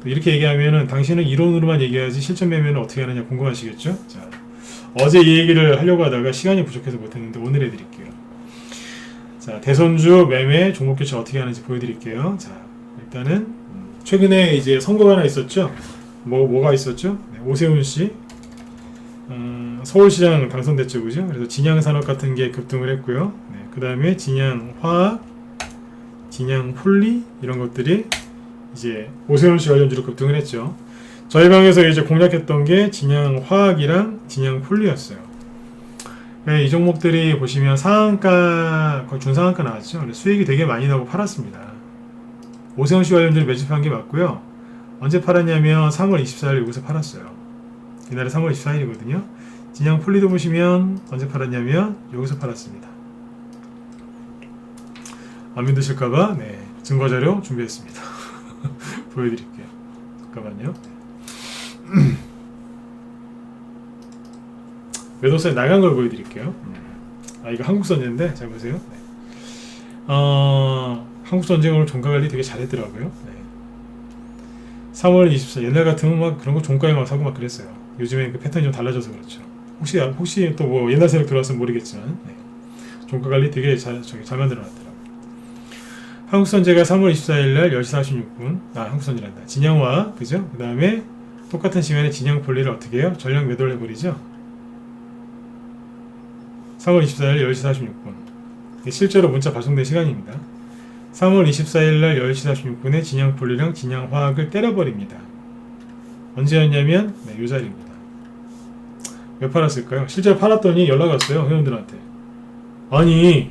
또 이렇게 얘기하면은 당신은 이론으로만 얘기해야지 실전 매매는 어떻게 하느냐 궁금하시겠죠? 자, 어제 이 얘기를 하려고 하다가 시간이 부족해서 못했는데 오늘 해드릴게요. 자, 대선주 매매 종목 교체 어떻게 하는지 보여드릴게요. 자, 일단은 최근에 이제 선거가 하나 있었죠. 뭐가 있었죠? 네, 오세훈 씨 서울시장 당선됐죠, 그죠? 그래서 진양산업 같은 게 급등을 했고요. 네, 그 다음에 진양화학, 진양폴리 이런 것들이 이제 오세훈 씨 관련주로 급등을 했죠. 저희 방에서 이제 공략했던 게 진양화학이랑 진양폴리였어요. 네, 이 종목들이 보시면 상한가, 거의 준상한가 나왔죠. 수익이 되게 많이 나고 팔았습니다. 오세훈 씨 관련주를 매집한 게 맞고요. 언제 팔았냐면 3월 24일 여기서 팔았어요. 이날이 3월 24일이거든요. 진양 폴리도 보시면 언제 팔았냐면 여기서 팔았습니다. 안 믿으실까봐 네, 증거자료 준비했습니다. 보여드릴게요. 잠깐만요. 매도세 나간 걸 보여드릴게요. 아, 이거 한국선제인데 잘 보세요. 네. 한국선제 오늘 종가관리 되게 잘했더라고요. 네. 3월 24일 옛날 같으면 막 그런 거 종가에 막 사고 막 그랬어요. 요즘에 그 패턴이 좀 달라져서 그렇죠. 혹시 또 뭐 옛날 세력 들어왔으면 모르겠지만 네. 종가 관리 되게 잘 만들어 놨더라고요. 한국선제가 3월 24일날 10시 46분 한국선제란다. 진양화 그죠? 그 다음에 똑같은 시간에 진양폴리를 어떻게 해요? 전량 매도를 해버리죠. 3월 24일 10시 46분 실제로 문자 발송된 시간입니다. 3월 24일날 10시 46분에 진양폴리랑 진양화학을 때려버립니다. 언제였냐면 네, 이 자리입니다. 왜 팔았을까요? 실제로 팔았더니 연락 왔어요. 회원들한테. 아니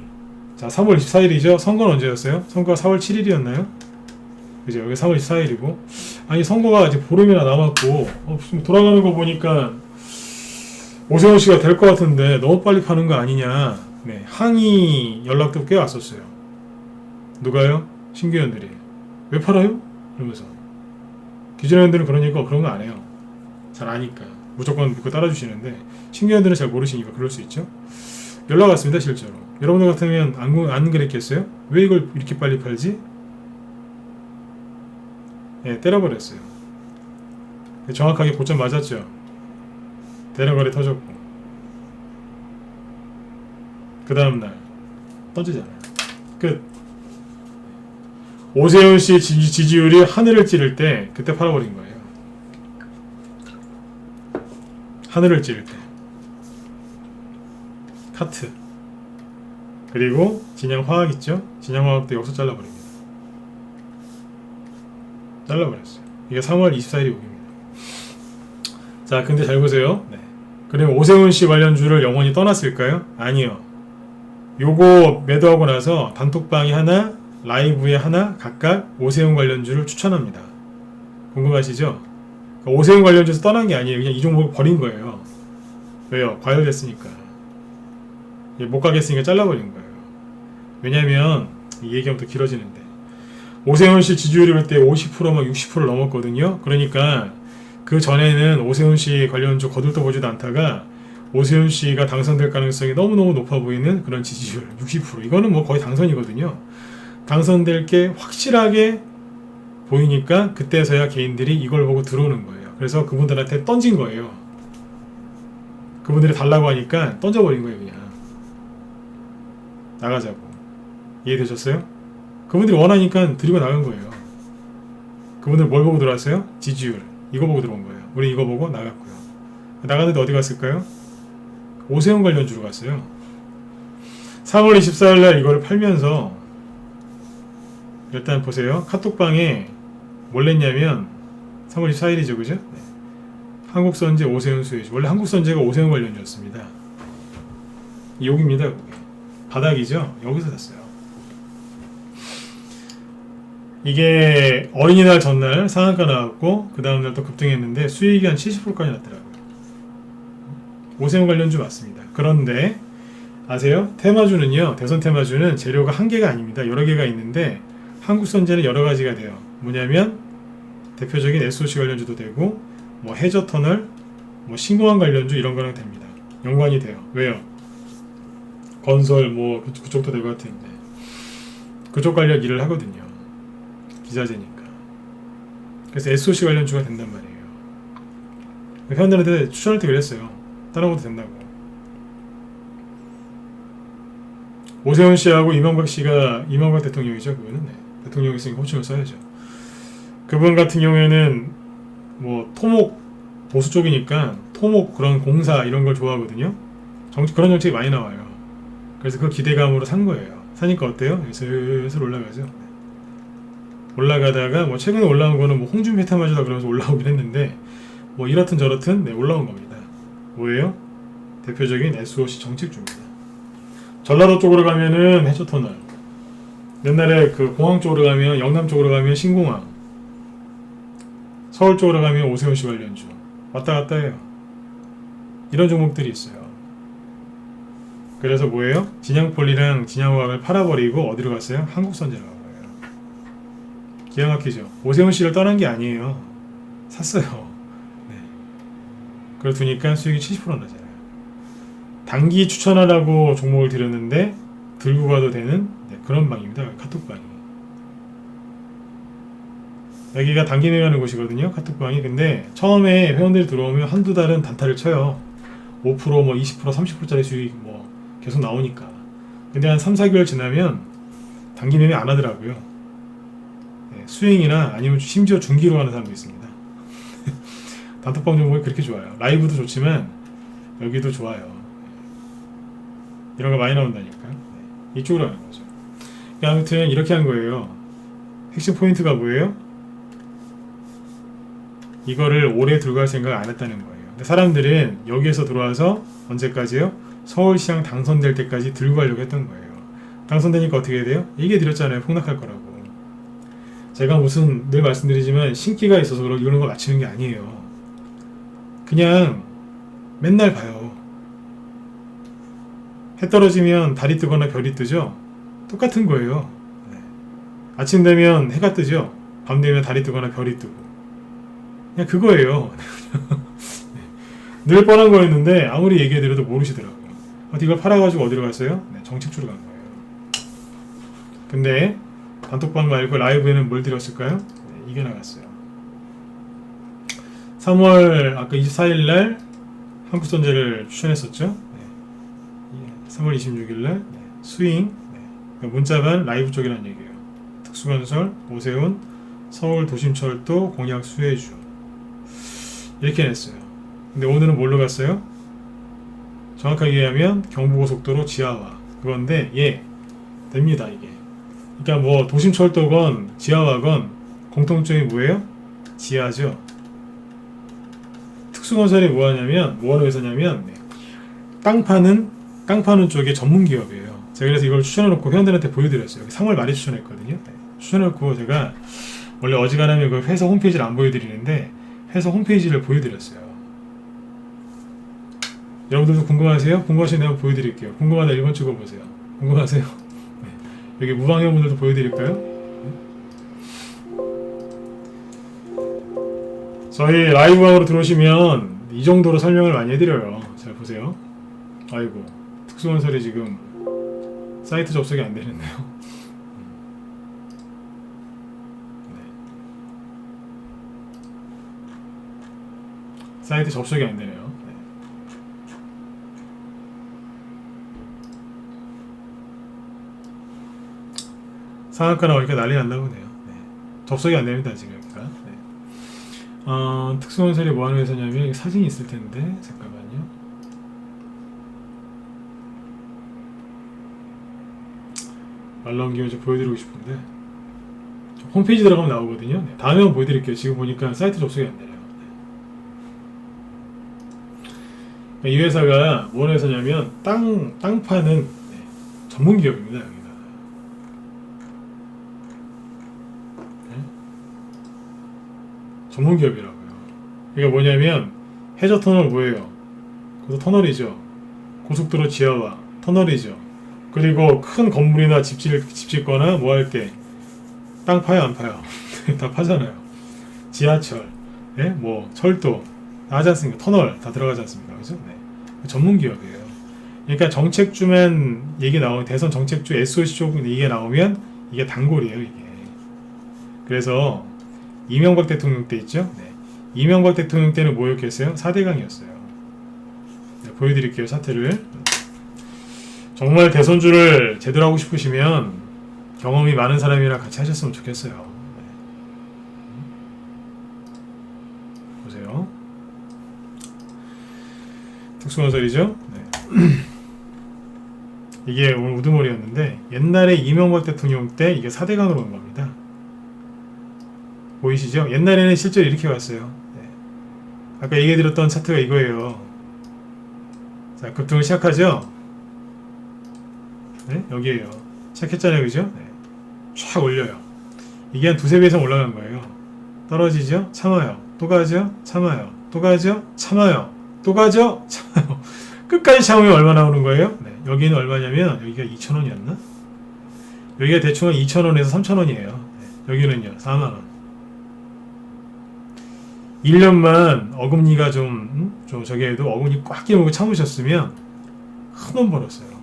자, 3월 24일이죠. 선거는 언제였어요? 선거가 4월 7일이었나요? 그죠? 여기 3월 24일이고. 아니, 선거가 아직 보름이나 남았고, 지금 돌아가는 거 보니까 오세훈 씨가 될 것 같은데 너무 빨리 파는 거 아니냐. 네, 항의 연락도 꽤 왔었어요. 누가요? 신규현들이. 왜 팔아요? 이러면서. 기존회원들은 그러니까 그런 거 안 해요. 잘 아니까. 무조건 믿고 따라주시는데, 신규현들은 잘 모르시니까 그럴 수 있죠. 연락 왔습니다, 실제로. 여러분들 같으면 안 그랬겠어요? 왜 이걸 이렇게 빨리 팔지? 예, 때려버렸어요. 정확하게 고점 맞았죠. 대량거래 터졌고, 그 다음날 던지잖아요. 끝. 오세훈 씨 지지율이 하늘을 찌를 때 그때 팔아버린 거예요. 하늘을 찌를 때. 카트. 그리고 진양화학 있죠? 진양화학도 여기서 잘라버립니다. 잘라버렸어요. 이게 3월 24일이 여기입니다. 자, 근데 잘 보세요. 네. 그럼 오세훈 씨 관련주를 영원히 떠났을까요? 아니요. 요거 매도하고 나서 단톡방이 하나, 라이브에 하나 각각 오세훈 관련주를 추천합니다. 궁금하시죠? 그러니까 오세훈 관련주에서 떠난 게 아니에요. 그냥 이 종목을 버린 거예요. 왜요? 과열됐으니까. 못 가겠으니까 잘라버린 거예요. 왜냐면 이 얘기하면 더 길어지는데, 오세훈 씨 지지율이 그때 50%막 60%를 넘었거든요. 그러니까 그 전에는 오세훈 씨 관련주 거들떠보지도 않다가 오세훈 씨가 당선될 가능성이 너무너무 높아 보이는 그런 지지율 60%. 이거는 뭐 거의 당선이거든요. 당선될 게 확실하게 보이니까 그때서야 개인들이 이걸 보고 들어오는 거예요. 그래서 그분들한테 던진 거예요. 그분들이 달라고 하니까 던져버린 거예요. 그냥 나가자고. 이해되셨어요? 그분들이 원하니까 드리고 나간 거예요. 그분들 뭘 보고 들어왔어요? 지지율. 이거 보고 들어온 거예요. 우리 이거 보고 나갔고요. 나갔는데 어디 갔을까요? 오세훈 관련주로 갔어요. 3월 24일 날 이거를 팔면서, 일단 보세요. 카톡방에 뭘 냈냐면 3월 24일이죠. 그죠? 네. 한국선제 오세훈 수혜주. 원래 한국선제가 오세훈 관련주였습니다. 여기입니다. 여기. 바닥이죠? 여기서 샀어요. 이게 어린이날 전날 상한가 나왔고 그 다음날 또 급등했는데 수익이 한 70%까지 났더라고요. 오세훈 관련주 맞습니다. 그런데 아세요? 테마주는요, 대선 테마주는 재료가 한 개가 아닙니다. 여러 개가 있는데 한국선제는 여러 가지가 돼요. 뭐냐면 대표적인 SOC 관련주도 되고 뭐 해저터널, 뭐 신공항 관련주 이런 거랑 됩니다. 연관이 돼요. 왜요? 건설 뭐 그쪽도 될 것 같은데 그쪽 관련 일을 하거든요. 기자재니까. 그래서 SOC 관련주가 된단 말이에요. 회원들한테 추천할 때 그랬어요. 따라가도 된다고. 오세훈 씨하고 이명박 대통령이죠. 그분은 네. 대통령이 있으니까 호칭을 써야죠. 그분 같은 경우에는 뭐 토목 보수 쪽이니까 토목 그런 공사 이런 걸 좋아하거든요. 그런 정책이 많이 나와요. 그래서 그 기대감으로 산 거예요. 사니까 어때요? 슬슬 올라가죠. 네. 올라가다가 뭐 최근에 올라온 거는 뭐 홍준표 테마주다 그러면서 올라오긴 했는데 뭐 이렇든 저렇든 네, 올라온 겁니다. 뭐예요? 대표적인 SOC 정책주입니다. 전라도 쪽으로 가면은 해저터널, 옛날에 그 공항 쪽으로 가면 영남 쪽으로 가면 신공항, 서울 쪽으로 가면 오세훈 씨 관련주 왔다 갔다 해요. 이런 종목들이 있어요. 그래서 뭐예요? 진양폴리랑 진양화학을 팔아버리고 어디로 갔어요? 한국선제로 간 거예요. 기가 막히죠. 오세훈 씨를 떠난 게 아니에요. 샀어요. 네. 그걸 두니까 수익이 70% 나잖아요. 단기 추천하라고 종목을 드렸는데 들고 가도 되는 네, 그런 방입니다. 카톡방이. 여기가 단기 매매하는 곳이거든요. 카톡방이. 근데 처음에 회원들이 들어오면 한두 달은 단타를 쳐요. 5% 뭐 20% 30%짜리 수익 뭐 계속 나오니까. 근데 한 3-4개월 지나면 단기 매매 안 하더라고요. 네, 수익이나 아니면 심지어 중기로 하는 사람도 있습니다. 단톡방 종목이 그렇게 좋아요. 라이브도 좋지만 여기도 좋아요. 이런 거 많이 나온다니까. 네, 이쪽으로 하는 거죠. 아무튼 이렇게 한 거예요. 핵심 포인트가 뭐예요? 이거를 오래 들고 갈 생각을 안 했다는 거예요. 근데 사람들은 여기에서 들어와서 언제까지요? 서울시장 당선될 때까지 들고 가려고 했던 거예요. 당선되니까 어떻게 해야 돼요? 얘기해드렸잖아요. 폭락할 거라고. 제가 무슨 늘 말씀드리지만 신기가 있어서 이런 거 맞히는 게 아니에요. 그냥 맨날 봐요. 해 떨어지면 달이 뜨거나 별이 뜨죠? 똑같은 거예요. 아침 되면 해가 뜨죠? 밤 되면 달이 뜨거나 별이 뜨고. 그냥 그거예요. 늘 뻔한 거였는데 아무리 얘기해드려도 모르시더라고요. 이걸 팔아가지고 어디로 갔어요? 네, 정책주로 간 거예요. 근데 단톡방 말고 라이브에는 뭘 드렸을까요? 네, 이게 나갔어요. 3월 아까 24일날 한국선제를 추천했었죠. 네. 3월 26일날 스윙 네. 문자반 라이브 쪽이라는 얘기예요. 특수건설, 오세훈, 서울도심철도 공약 수혜주 이렇게 냈어요. 근데 오늘은 뭘로 갔어요? 정확하게 얘기하면 경부고속도로 지하화 그건데 됩니다 이게. 그러니까 뭐 도심철도건 지하화건 공통점이 뭐예요? 지하죠. 특수건설이 뭐하는 회사냐면 땅 파는 쪽에 전문 기업이에요. 제가 그래서 이걸 추천해놓고 회원들한테 보여드렸어요. 3월 말에 추천했거든요. 추천해놓고 제가 원래 어지간하면 그 회사 홈페이지를 안 보여드리는데 회사 홈페이지를 보여드렸어요. 여러분들도 궁금하세요? 궁금하시면 내가 보여드릴게요. 궁금하다 1번 찍어보세요. 궁금하세요? 네. 여기 무방회원분들도 보여드릴까요? 저희 라이브방으로 들어오시면 이 정도로 설명을 많이 해드려요. 잘 보세요. 아이고 특수건설이 지금 사이트 접속이 안 되는데요. 사이트 접속이 안 되네요. 상한가 나오니까 난리 났나 보네요. 접속이 안 됩니다 지금 여기가. 특수건설이 뭐하는 회사냐면 사진이 있을 텐데 잠깐만요. 말 나온 김에 좀 보여드리고 싶은데 홈페이지 들어가면 나오거든요. 다음에 한번 보여드릴게요. 지금 보니까 사이트 접속이 안 되네요. 이 회사가 뭐하는 회사냐면 땅 파는 전문 기업입니다. 여기가. 전문 기업이라고요. 이게 뭐냐면 해저 터널 뭐예요? 그것도 터널이죠. 고속도로 지하화 터널이죠. 그리고 큰 건물이나 집 짓거나 뭐 할 때 땅 파요 안 파요? 다 파잖아요. 지하철, 뭐 철도 다 하지 않습니까? 터널 다 들어가지 않습니까? 그죠? 전문 기업이에요. 그러니까 정책주만 얘기 나오면 대선 정책주 SOC 쪽 얘기가 나오면 이게 단골이에요 이게. 그래서 이명박 대통령 때 있죠? 이명박 대통령 때는 뭐였겠어요? 4대강이었어요. 보여드릴게요 사태를. 정말 대선주를 제대로 하고 싶으시면 경험이 많은 사람이랑 같이 하셨으면 좋겠어요. 보세요. 특수건설이죠? 이게 오늘 우두머리였는데 옛날에 이명박 대통령 때 이게 4대강으로 온 겁니다. 보이시죠? 옛날에는 실제로 이렇게 왔어요. 아까 얘기해드렸던 차트가 이거예요. 자, 급등을 시작하죠? 여기에요. 시작했잖아요. 그죠? 쫙 올려요. 이게 한 두세 배 이상 올라간 거예요. 떨어지죠? 참아요. 또 가죠? 참아요. 또 가죠? 참아요. 또 가죠? 참아요. 끝까지 참으면 얼마 나오는 거예요? 여기는 얼마냐면 여기가 2,000원이었나? 여기가 대충 한 2,000원에서 3,000원이에요. 여기는요. 4만원. 1년만 어금니가 좀 저기 해도 어금니 꽉 끼우고 참으셨으면 큰 돈 벌었어요.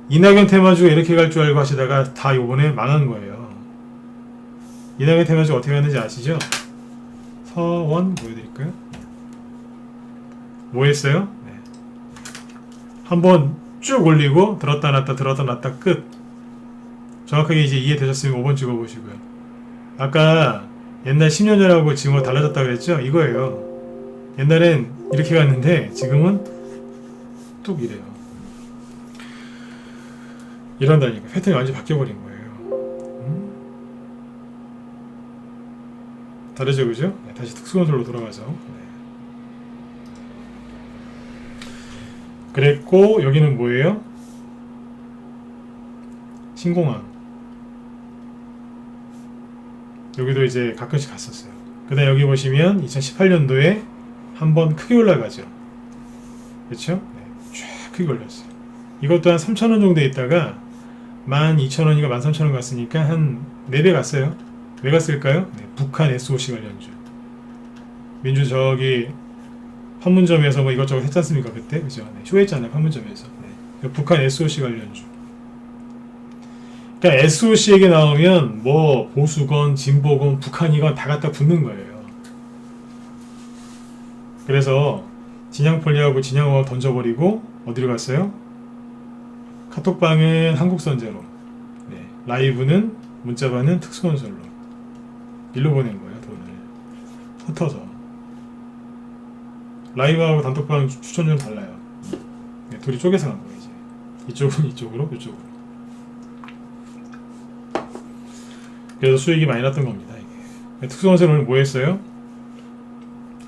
이낙연 테마주가 이렇게 갈 줄 알고 하시다가 다 요번에 망한 거예요. 이낙연 테마주가 어떻게 갔는지 아시죠? 서원 보여드릴까요? 뭐 했어요? 한번 쭉 올리고 들었다 놨다 들었다 놨다 끝. 정확하게 이제 이해되셨으면 5번 찍어보시고요. 아까 옛날 10년 전하고 지금은 달라졌다고 그랬죠? 이거예요. 옛날엔 이렇게 갔는데 지금은 뚝 이래요. 이런다니까. 패턴이 완전히 바뀌어버린 거예요. 다르죠, 그죠? 다시 특수건설로 돌아가서. 그랬고 여기는 뭐예요? 신공항. 여기도 이제 가끔씩 갔었어요. 그 다음 여기 보시면 2018년도에 한번 크게 올라가죠. 그렇죠? 네, 쫙 크게 올렸어요. 이것도 한 3,000원 정도 있다가 12,000원인가 13,000원 갔으니까 한 4배 갔어요. 왜 갔을까요? 네, 북한 SOC 관련주. 민주 저기 판문점에서 뭐 이것저것 했지 않습니까? 그때? 그죠? 네, 쇼했잖아요. 판문점에서. 네. 북한 SOC 관련주. 그러니까 SOC 얘기 나오면 뭐 보수건, 진보건, 북한이건 다 갖다 붙는 거예요. 그래서 진양폴리하고 진양어학 던져버리고 어디로 갔어요? 카톡방은 한국선제로, 네. 라이브는 문자반은 특수건설로 일로 보낸 거예요. 돈을 흩어서. 라이브하고 단톡방 추천료는 달라요. 네, 둘이 쪼개서 간 거예요. 이제 이쪽은 이쪽으로, 이쪽으로. 그래서 수익이 많이 났던 겁니다. 이게. 특수건설 오늘 뭐 했어요?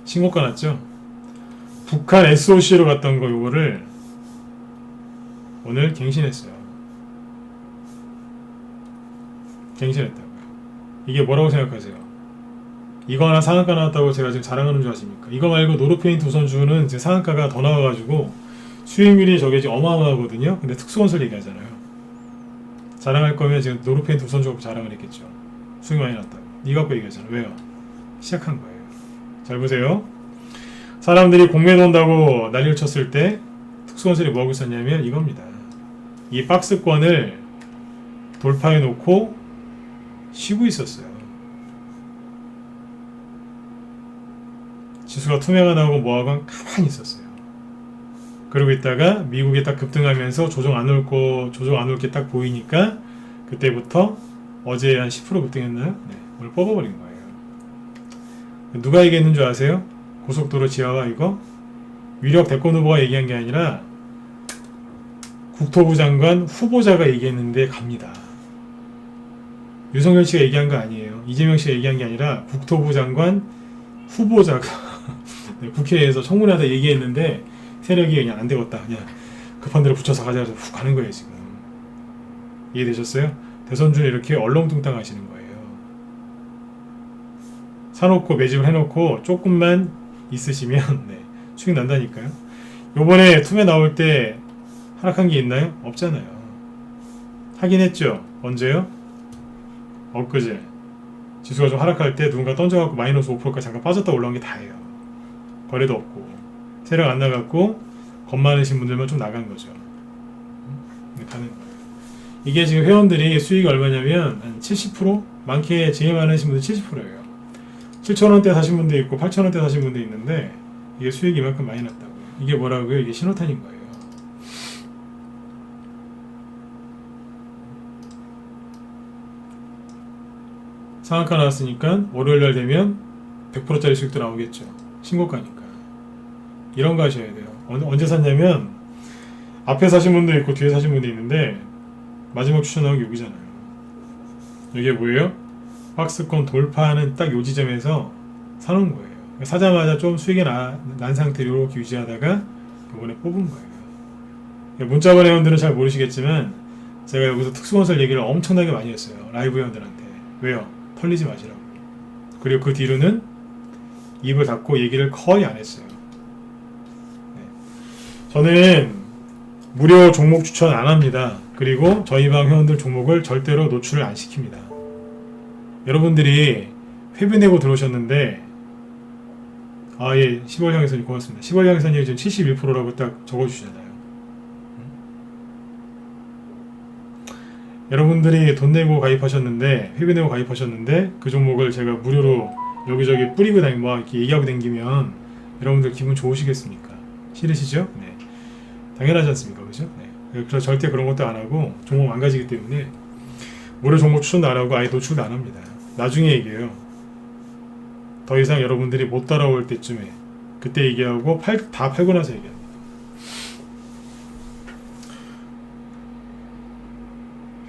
신고가 났죠? 북한 SOC로 갔던 거 요거를 오늘 갱신했어요. 갱신했다고요. 이게 뭐라고 생각하세요? 이거 하나 상한가 나왔다고 제가 지금 자랑하는 줄 아십니까? 이거 말고 노르페인트 우선주는 지금 상한가가 더 나와가지고 수익률이 저게 지금 어마어마하거든요. 근데 특수건설 얘기하잖아요. 자랑할 거면 지금 노르페인트 우선주 갖고 자랑을 했겠죠. 수익 많이 났다고. 이거 갖고 얘기하잖아요. 왜요? 시작한 거예요. 잘 보세요. 사람들이 공매도 온다고 난리를 쳤을 때 특수건설이 뭐하고 있었냐면 이겁니다. 이 박스권을 돌파해 놓고 쉬고 있었어요. 지수가 투명화 나오고 뭐하고 가만히 있었어요. 그러고 있다가 미국이 딱 급등하면서 조정 안 올 게 딱 보이니까 그때부터 어제 한 10% 급등했나요? 네, 오늘 뽑아버린 거예요. 누가 얘기했는 줄 아세요? 고속도로 지하화 이거? 위력 대권 후보가 얘기한 게 아니라 국토부 장관 후보자가 얘기했는데 갑니다. 윤석열 씨가 얘기한 거 아니에요. 이재명 씨가 얘기한 게 아니라 국토부 장관 후보자가 네, 국회에서 청문회하다 얘기했는데 세력이 그냥 안 되겠다. 그냥 급한 대로 붙여서 가자 해서 훅 가는 거예요 지금. 이해되셨어요? 대선 중에 이렇게 얼렁뚱땅 하시는 거예요. 사놓고 매집을 해놓고 조금만 있으시면 네, 수익 난다니까요. 요번에 투매 나올 때 하락한 게 있나요? 없잖아요. 하긴 했죠. 언제요? 엊그제. 지수가 좀 하락할 때 누군가 던져갖고 마이너스 5%까지 잠깐 빠졌다 올라온 게 다예요. 거래도 없고 세력 안 나갔고 겁 많으신 분들만 좀 나간 거죠. 가는 거예요. 이게 지금 회원들이 수익이 얼마냐면 한 70%? 많게 제일 많으신 분들 70%예요. 7,000원대 사신 분도 있고 8,000원대 사신 분도 있는데 이게 수익이 이만큼 많이 났다고요. 이게 뭐라고요? 이게 신호탄인 거예요. 상한가 나왔으니까 월요일날 되면 100%짜리 수익도 나오겠죠. 신고가니까. 이런 거 하셔야 돼요. 언제 샀냐면 앞에 사신 분도 있고 뒤에 사신 분도 있는데 마지막 추천하기 여기잖아요. 이게 뭐예요? 박스권 돌파하는 딱 요 지점에서 사놓은 거예요. 사자마자 좀 수익이 난 상태로 이렇게 유지하다가 이번에 뽑은 거예요. 문자번 회원들은 잘 모르시겠지만 제가 여기서 특수건설 얘기를 엄청나게 많이 했어요. 라이브 회원들한테. 왜요? 털리지 마시라고. 그리고 그 뒤로는 입을 닫고 얘기를 거의 안 했어요. 네. 저는 무료 종목 추천 안 합니다. 그리고 저희 방 회원들 종목을 절대로 노출을 안 시킵니다. 여러분들이 회비 내고 들어오셨는데 예, 10월 향해선이 고맙습니다. 10월 향해선이 지금 71%라고 딱 적어주시잖아요. 여러분들이 돈 내고 가입하셨는데 회비 내고 가입하셨는데 그 종목을 제가 무료로 여기저기 뿌리고 다니고 막 이렇게 얘기하고 다니면 여러분들 기분 좋으시겠습니까? 싫으시죠? 네, 당연하지 않습니까? 그죠? 네. 그래서 절대 그런 것도 안 하고 종목 망가지기 때문에 무료 종목 추천도 안 하고 아예 노출도 안 합니다. 나중에 얘기해요. 더 이상 여러분들이 못 따라올 때쯤에 그때 얘기하고 다 팔고 나서 얘기합니다.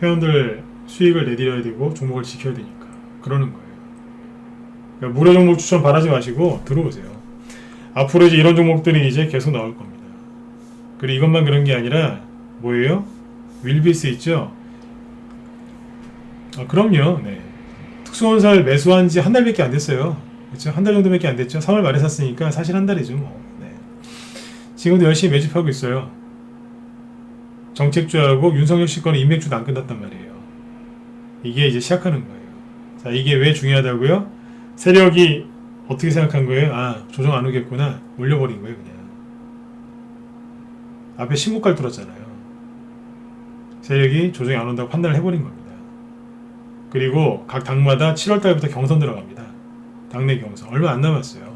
회원들 수익을 내드려야 되고 종목을 지켜야 되니까 그러는 거예요. 그러니까 무료 종목 추천 바라지 마시고 들어오세요. 앞으로 이제 이런 종목들이 이제 계속 나올 겁니다. 그리고 이것만 그런 게 아니라 뭐예요? 윌비스 있죠? 그럼요. 네. 특수건설 매수한 지 한 달밖에 안 됐어요. 그렇죠? 한 달 정도밖에 안 됐죠. 3월 말에 샀으니까 사실 한 달이죠. 뭐. 네. 지금도 열심히 매집하고 있어요. 정책주하고 윤석열 씨권의 인맥주도 안 끝났단 말이에요. 이게 이제 시작하는 거예요. 자, 이게 왜 중요하다고요? 세력이 어떻게 생각한 거예요? 아, 조정 안 오겠구나. 올려버린 거예요, 그냥. 앞에 신고가를 뚫었잖아요. 세력이 조정이 안 온다고 판단을 해버린 겁니다. 그리고 각 당마다 7월달부터 경선 들어갑니다. 당내 경선. 얼마 안 남았어요.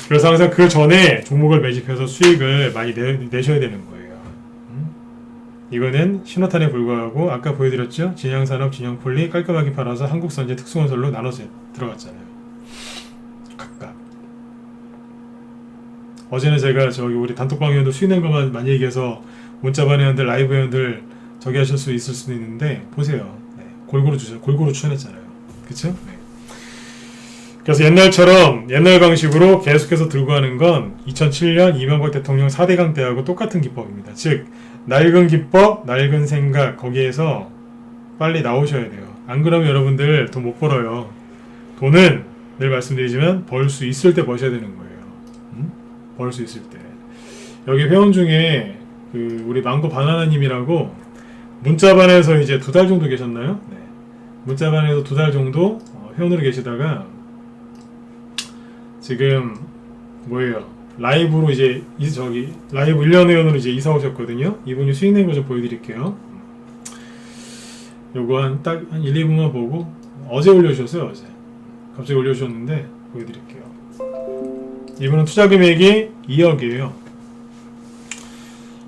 그래서 항상 그 전에 종목을 매집해서 수익을 많이 내셔야 되는 거예요. 이거는 신호탄에 불과하고 아까 보여드렸죠? 진양산업, 진영폴리 깔끔하게 팔아서 한국선제 특수건설로 나눠서 들어갔잖아요. 각각. 어제는 제가 저기 우리 단톡방 회원들 수익 낸 것만 많이 얘기해서 문자반 회원들, 라이브 회원들 저기 하실 수 있을 수도 있는데 보세요. 네. 골고루 추천했잖아요. 그쵸? 네. 그래서 옛날 방식으로 계속해서 들고 가는 건 2007년 이명박 대통령 4대강 때하고 똑같은 기법입니다. 즉 낡은 기법, 낡은 생각 거기에서 빨리 나오셔야 돼요. 안 그러면 여러분들 돈 못 벌어요. 돈은 늘 말씀드리지만 벌 수 있을 때 버셔야 되는 거예요. 벌 수 있을 때. 여기 회원 중에 그 우리 망고 바나나님이라고 문자반에서 이제 2달 정도 계셨나요? 네. 문자반에서 2달 정도 회원으로 계시다가 지금 뭐예요? 라이브로 이제 저기 라이브 1년 회원으로 이제 이사 오셨거든요. 이분이 수익 낸 거 좀 보여드릴게요. 요거 한 1, 2분만 보고 어제 올려주셨어요. 어제 갑자기 올려주셨는데 보여드릴게요. 이분은 투자 금액이 2억이에요.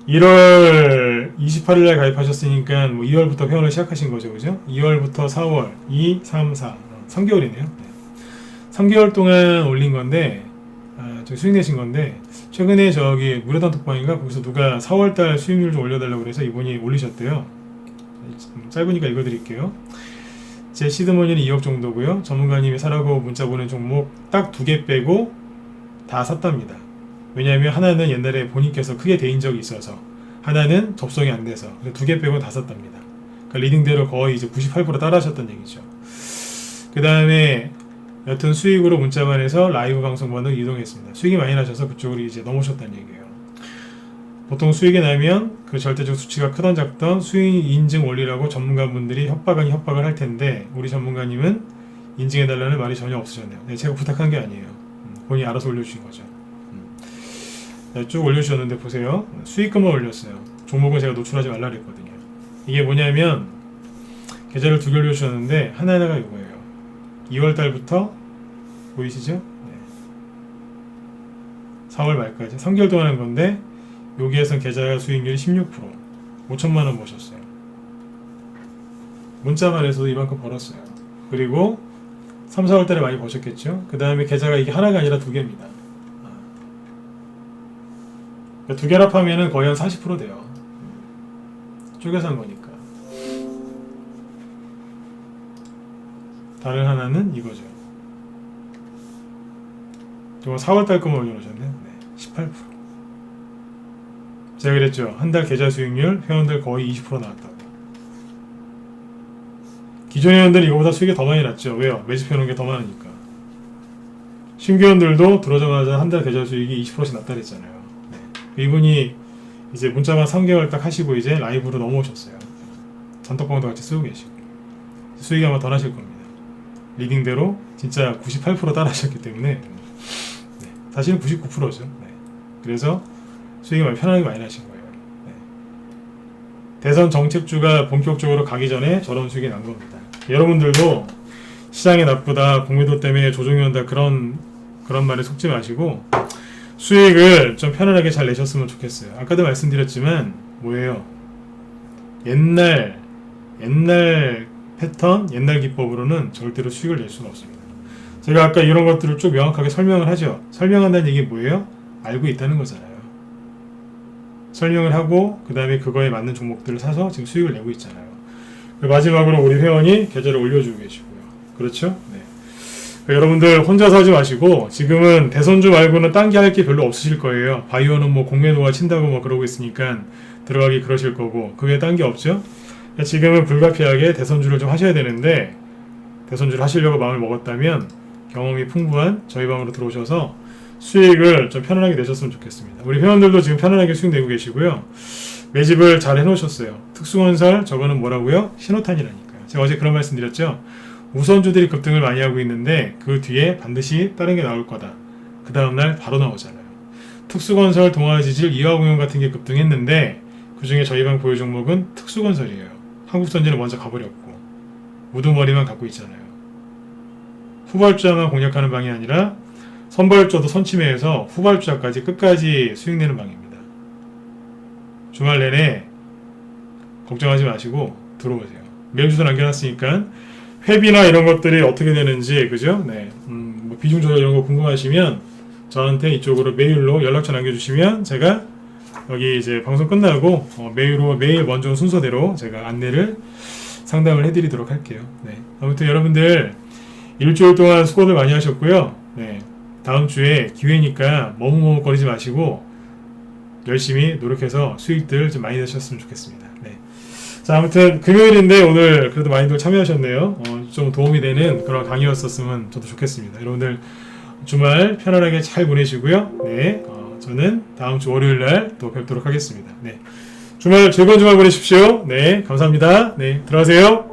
1월 28일날 가입하셨으니까 뭐 2월부터 회원을 시작하신 거죠, 그죠? 2월부터 4월 2, 3, 4 3개월이네요. 3개월 동안 올린 건데 수익 내신 건데 최근에 저기 무료단톡방인가 거기서 누가 4월달 수익률 좀 올려달라고 그래서 이분이 올리셨대요. 짧으니까 읽어드릴게요. 제 시드머니는 2억 정도고요. 전문가님이 사라고 문자 보낸 종목 딱 2개 빼고 다 샀답니다. 왜냐하면 하나는 옛날에 본인께서 크게 대인 적이 있어서 하나는 접속이 안 돼서 2개 빼고 다 샀답니다. 그러니까 리딩대로 거의 이제 98% 따라하셨던 얘기죠. 그 다음에 여튼 수익으로 문자반에서 라이브 방송반으로 이동했습니다. 수익이 많이 나셔서 그쪽으로 이제 넘어오셨다는 얘기예요. 보통 수익이 나면 그 절대적 수치가 크던 작던 수익 인증 올리라고 전문가분들이 협박을 할 텐데 우리 전문가님은 인증해달라는 말이 전혀 없으셨네요. 네, 제가 부탁한 게 아니에요. 본인이 알아서 올려주신 거죠. 네, 쭉 올려주셨는데 보세요. 수익금을 올렸어요. 종목은 제가 노출하지 말라 그랬거든요. 이게 뭐냐면 계좌를 2개 올려주셨는데 하나하나가 이거예요. 2월달부터 보이시죠? 네. 4월 말까지 3개월 동안 한 건데 여기에선 계좌 수익률이 16% 5천만원 버셨어요. 문자만에서도 이만큼 벌었어요. 그리고 3, 4월달에 많이 버셨겠죠? 그 다음에 계좌가 이게 하나가 아니라 2개입니다. 그러니까 2개 합하면은 거의 한 40% 돼요. 쪼개서 한 거니까. 다른 하나는 이거죠. 이거 4월달 거만 올려놓으셨네요. 네, 18%. 제가 그랬죠. 한 달 계좌 수익률 회원들 거의 20% 나왔다고. 기존 회원들이 이거보다 수익이 더 많이 났죠. 왜요? 매집해놓은 게 더 많으니까. 신규 회원들도 들어오자마자 한 달 계좌 수익이 20%씩 났다 그랬잖아요. 네. 이분이 이제 문자만 3개월 딱 하시고 이제 라이브로 넘어오셨어요. 단톡방도 같이 쓰고 계시고. 수익이 아마 더 나실 겁니다. 리딩대로 진짜 98% 따라하셨기 때문에 네, 사실은 99%죠. 네. 그래서 수익이 편하게 많이 나신 거예요. 네. 대선 정책주가 본격적으로 가기 전에 저런 수익이 난 겁니다. 여러분들도 시장이 나쁘다, 공매도 때문에 조정이 온다 그런 말에 속지 마시고 수익을 좀 편안하게 잘 내셨으면 좋겠어요. 아까도 말씀드렸지만 뭐예요? 옛날 패턴, 옛날 기법으로는 절대로 수익을 낼 수가 없습니다. 제가 아까 이런 것들을 쭉 명확하게 설명을 하죠. 설명한다는 얘기 뭐예요? 알고 있다는 거잖아요. 설명을 하고 그 다음에 그거에 맞는 종목들을 사서 지금 수익을 내고 있잖아요. 마지막으로 우리 회원이 계좌를 올려주고 계시고요. 그렇죠? 네. 그러니까 여러분들 혼자서 하지 마시고 지금은 대선주 말고는 딴 게 할 게 별로 없으실 거예요. 바이오는 뭐 공매도가 친다고 뭐 그러고 있으니까 들어가기 그러실 거고 그 외에 딴 게 없죠? 그러니까 지금은 불가피하게 대선주를 좀 하셔야 되는데 대선주를 하시려고 마음을 먹었다면 경험이 풍부한 저희 방으로 들어오셔서 수익을 좀 편안하게 내셨으면 좋겠습니다. 우리 회원들도 지금 편안하게 수익 내고 계시고요. 매집을 잘 해놓으셨어요. 특수건설 저거는 뭐라고요? 신호탄이라니까요. 제가 어제 그런 말씀 드렸죠. 우선주들이 급등을 많이 하고 있는데 그 뒤에 반드시 다른 게 나올 거다. 그 다음날 바로 나오잖아요. 특수건설, 동아지질, 이화공영 같은 게 급등했는데 그 중에 저희 방 보유 종목은 특수건설이에요. 한국전지는 먼저 가버렸고 우두머리만 갖고 있잖아요. 후발주자만 공략하는 방이 아니라 선발주도 선침해서 후발주자까지 끝까지 수익 내는 방입니다. 주말 내내 걱정하지 마시고 들어오세요. 메일 주소 남겨놨으니까 회비나 이런 것들이 어떻게 되는지 그죠? 네, 뭐 비중 조절 이런 거 궁금하시면 저한테 이쪽으로 메일로 연락처 남겨주시면 제가 여기 이제 방송 끝나고 메일로 매일 먼저 온 순서대로 제가 안내를 상담을 해드리도록 할게요. 네, 아무튼 여러분들 일주일 동안 수고들 많이 하셨고요. 네, 다음 주에 기회니까 머뭇머뭇거리지 마시고 열심히 노력해서 수익들 좀 많이 내셨으면 좋겠습니다. 네. 자, 아무튼 금요일인데 오늘 그래도 많이들 참여하셨네요. 좀 도움이 되는 그런 강의였었으면 저도 좋겠습니다. 여러분들 주말 편안하게 잘 보내시고요. 네, 저는 다음 주 월요일 날 또 뵙도록 하겠습니다. 네, 주말 즐거운 주말 보내십시오. 네, 감사합니다. 네, 들어가세요.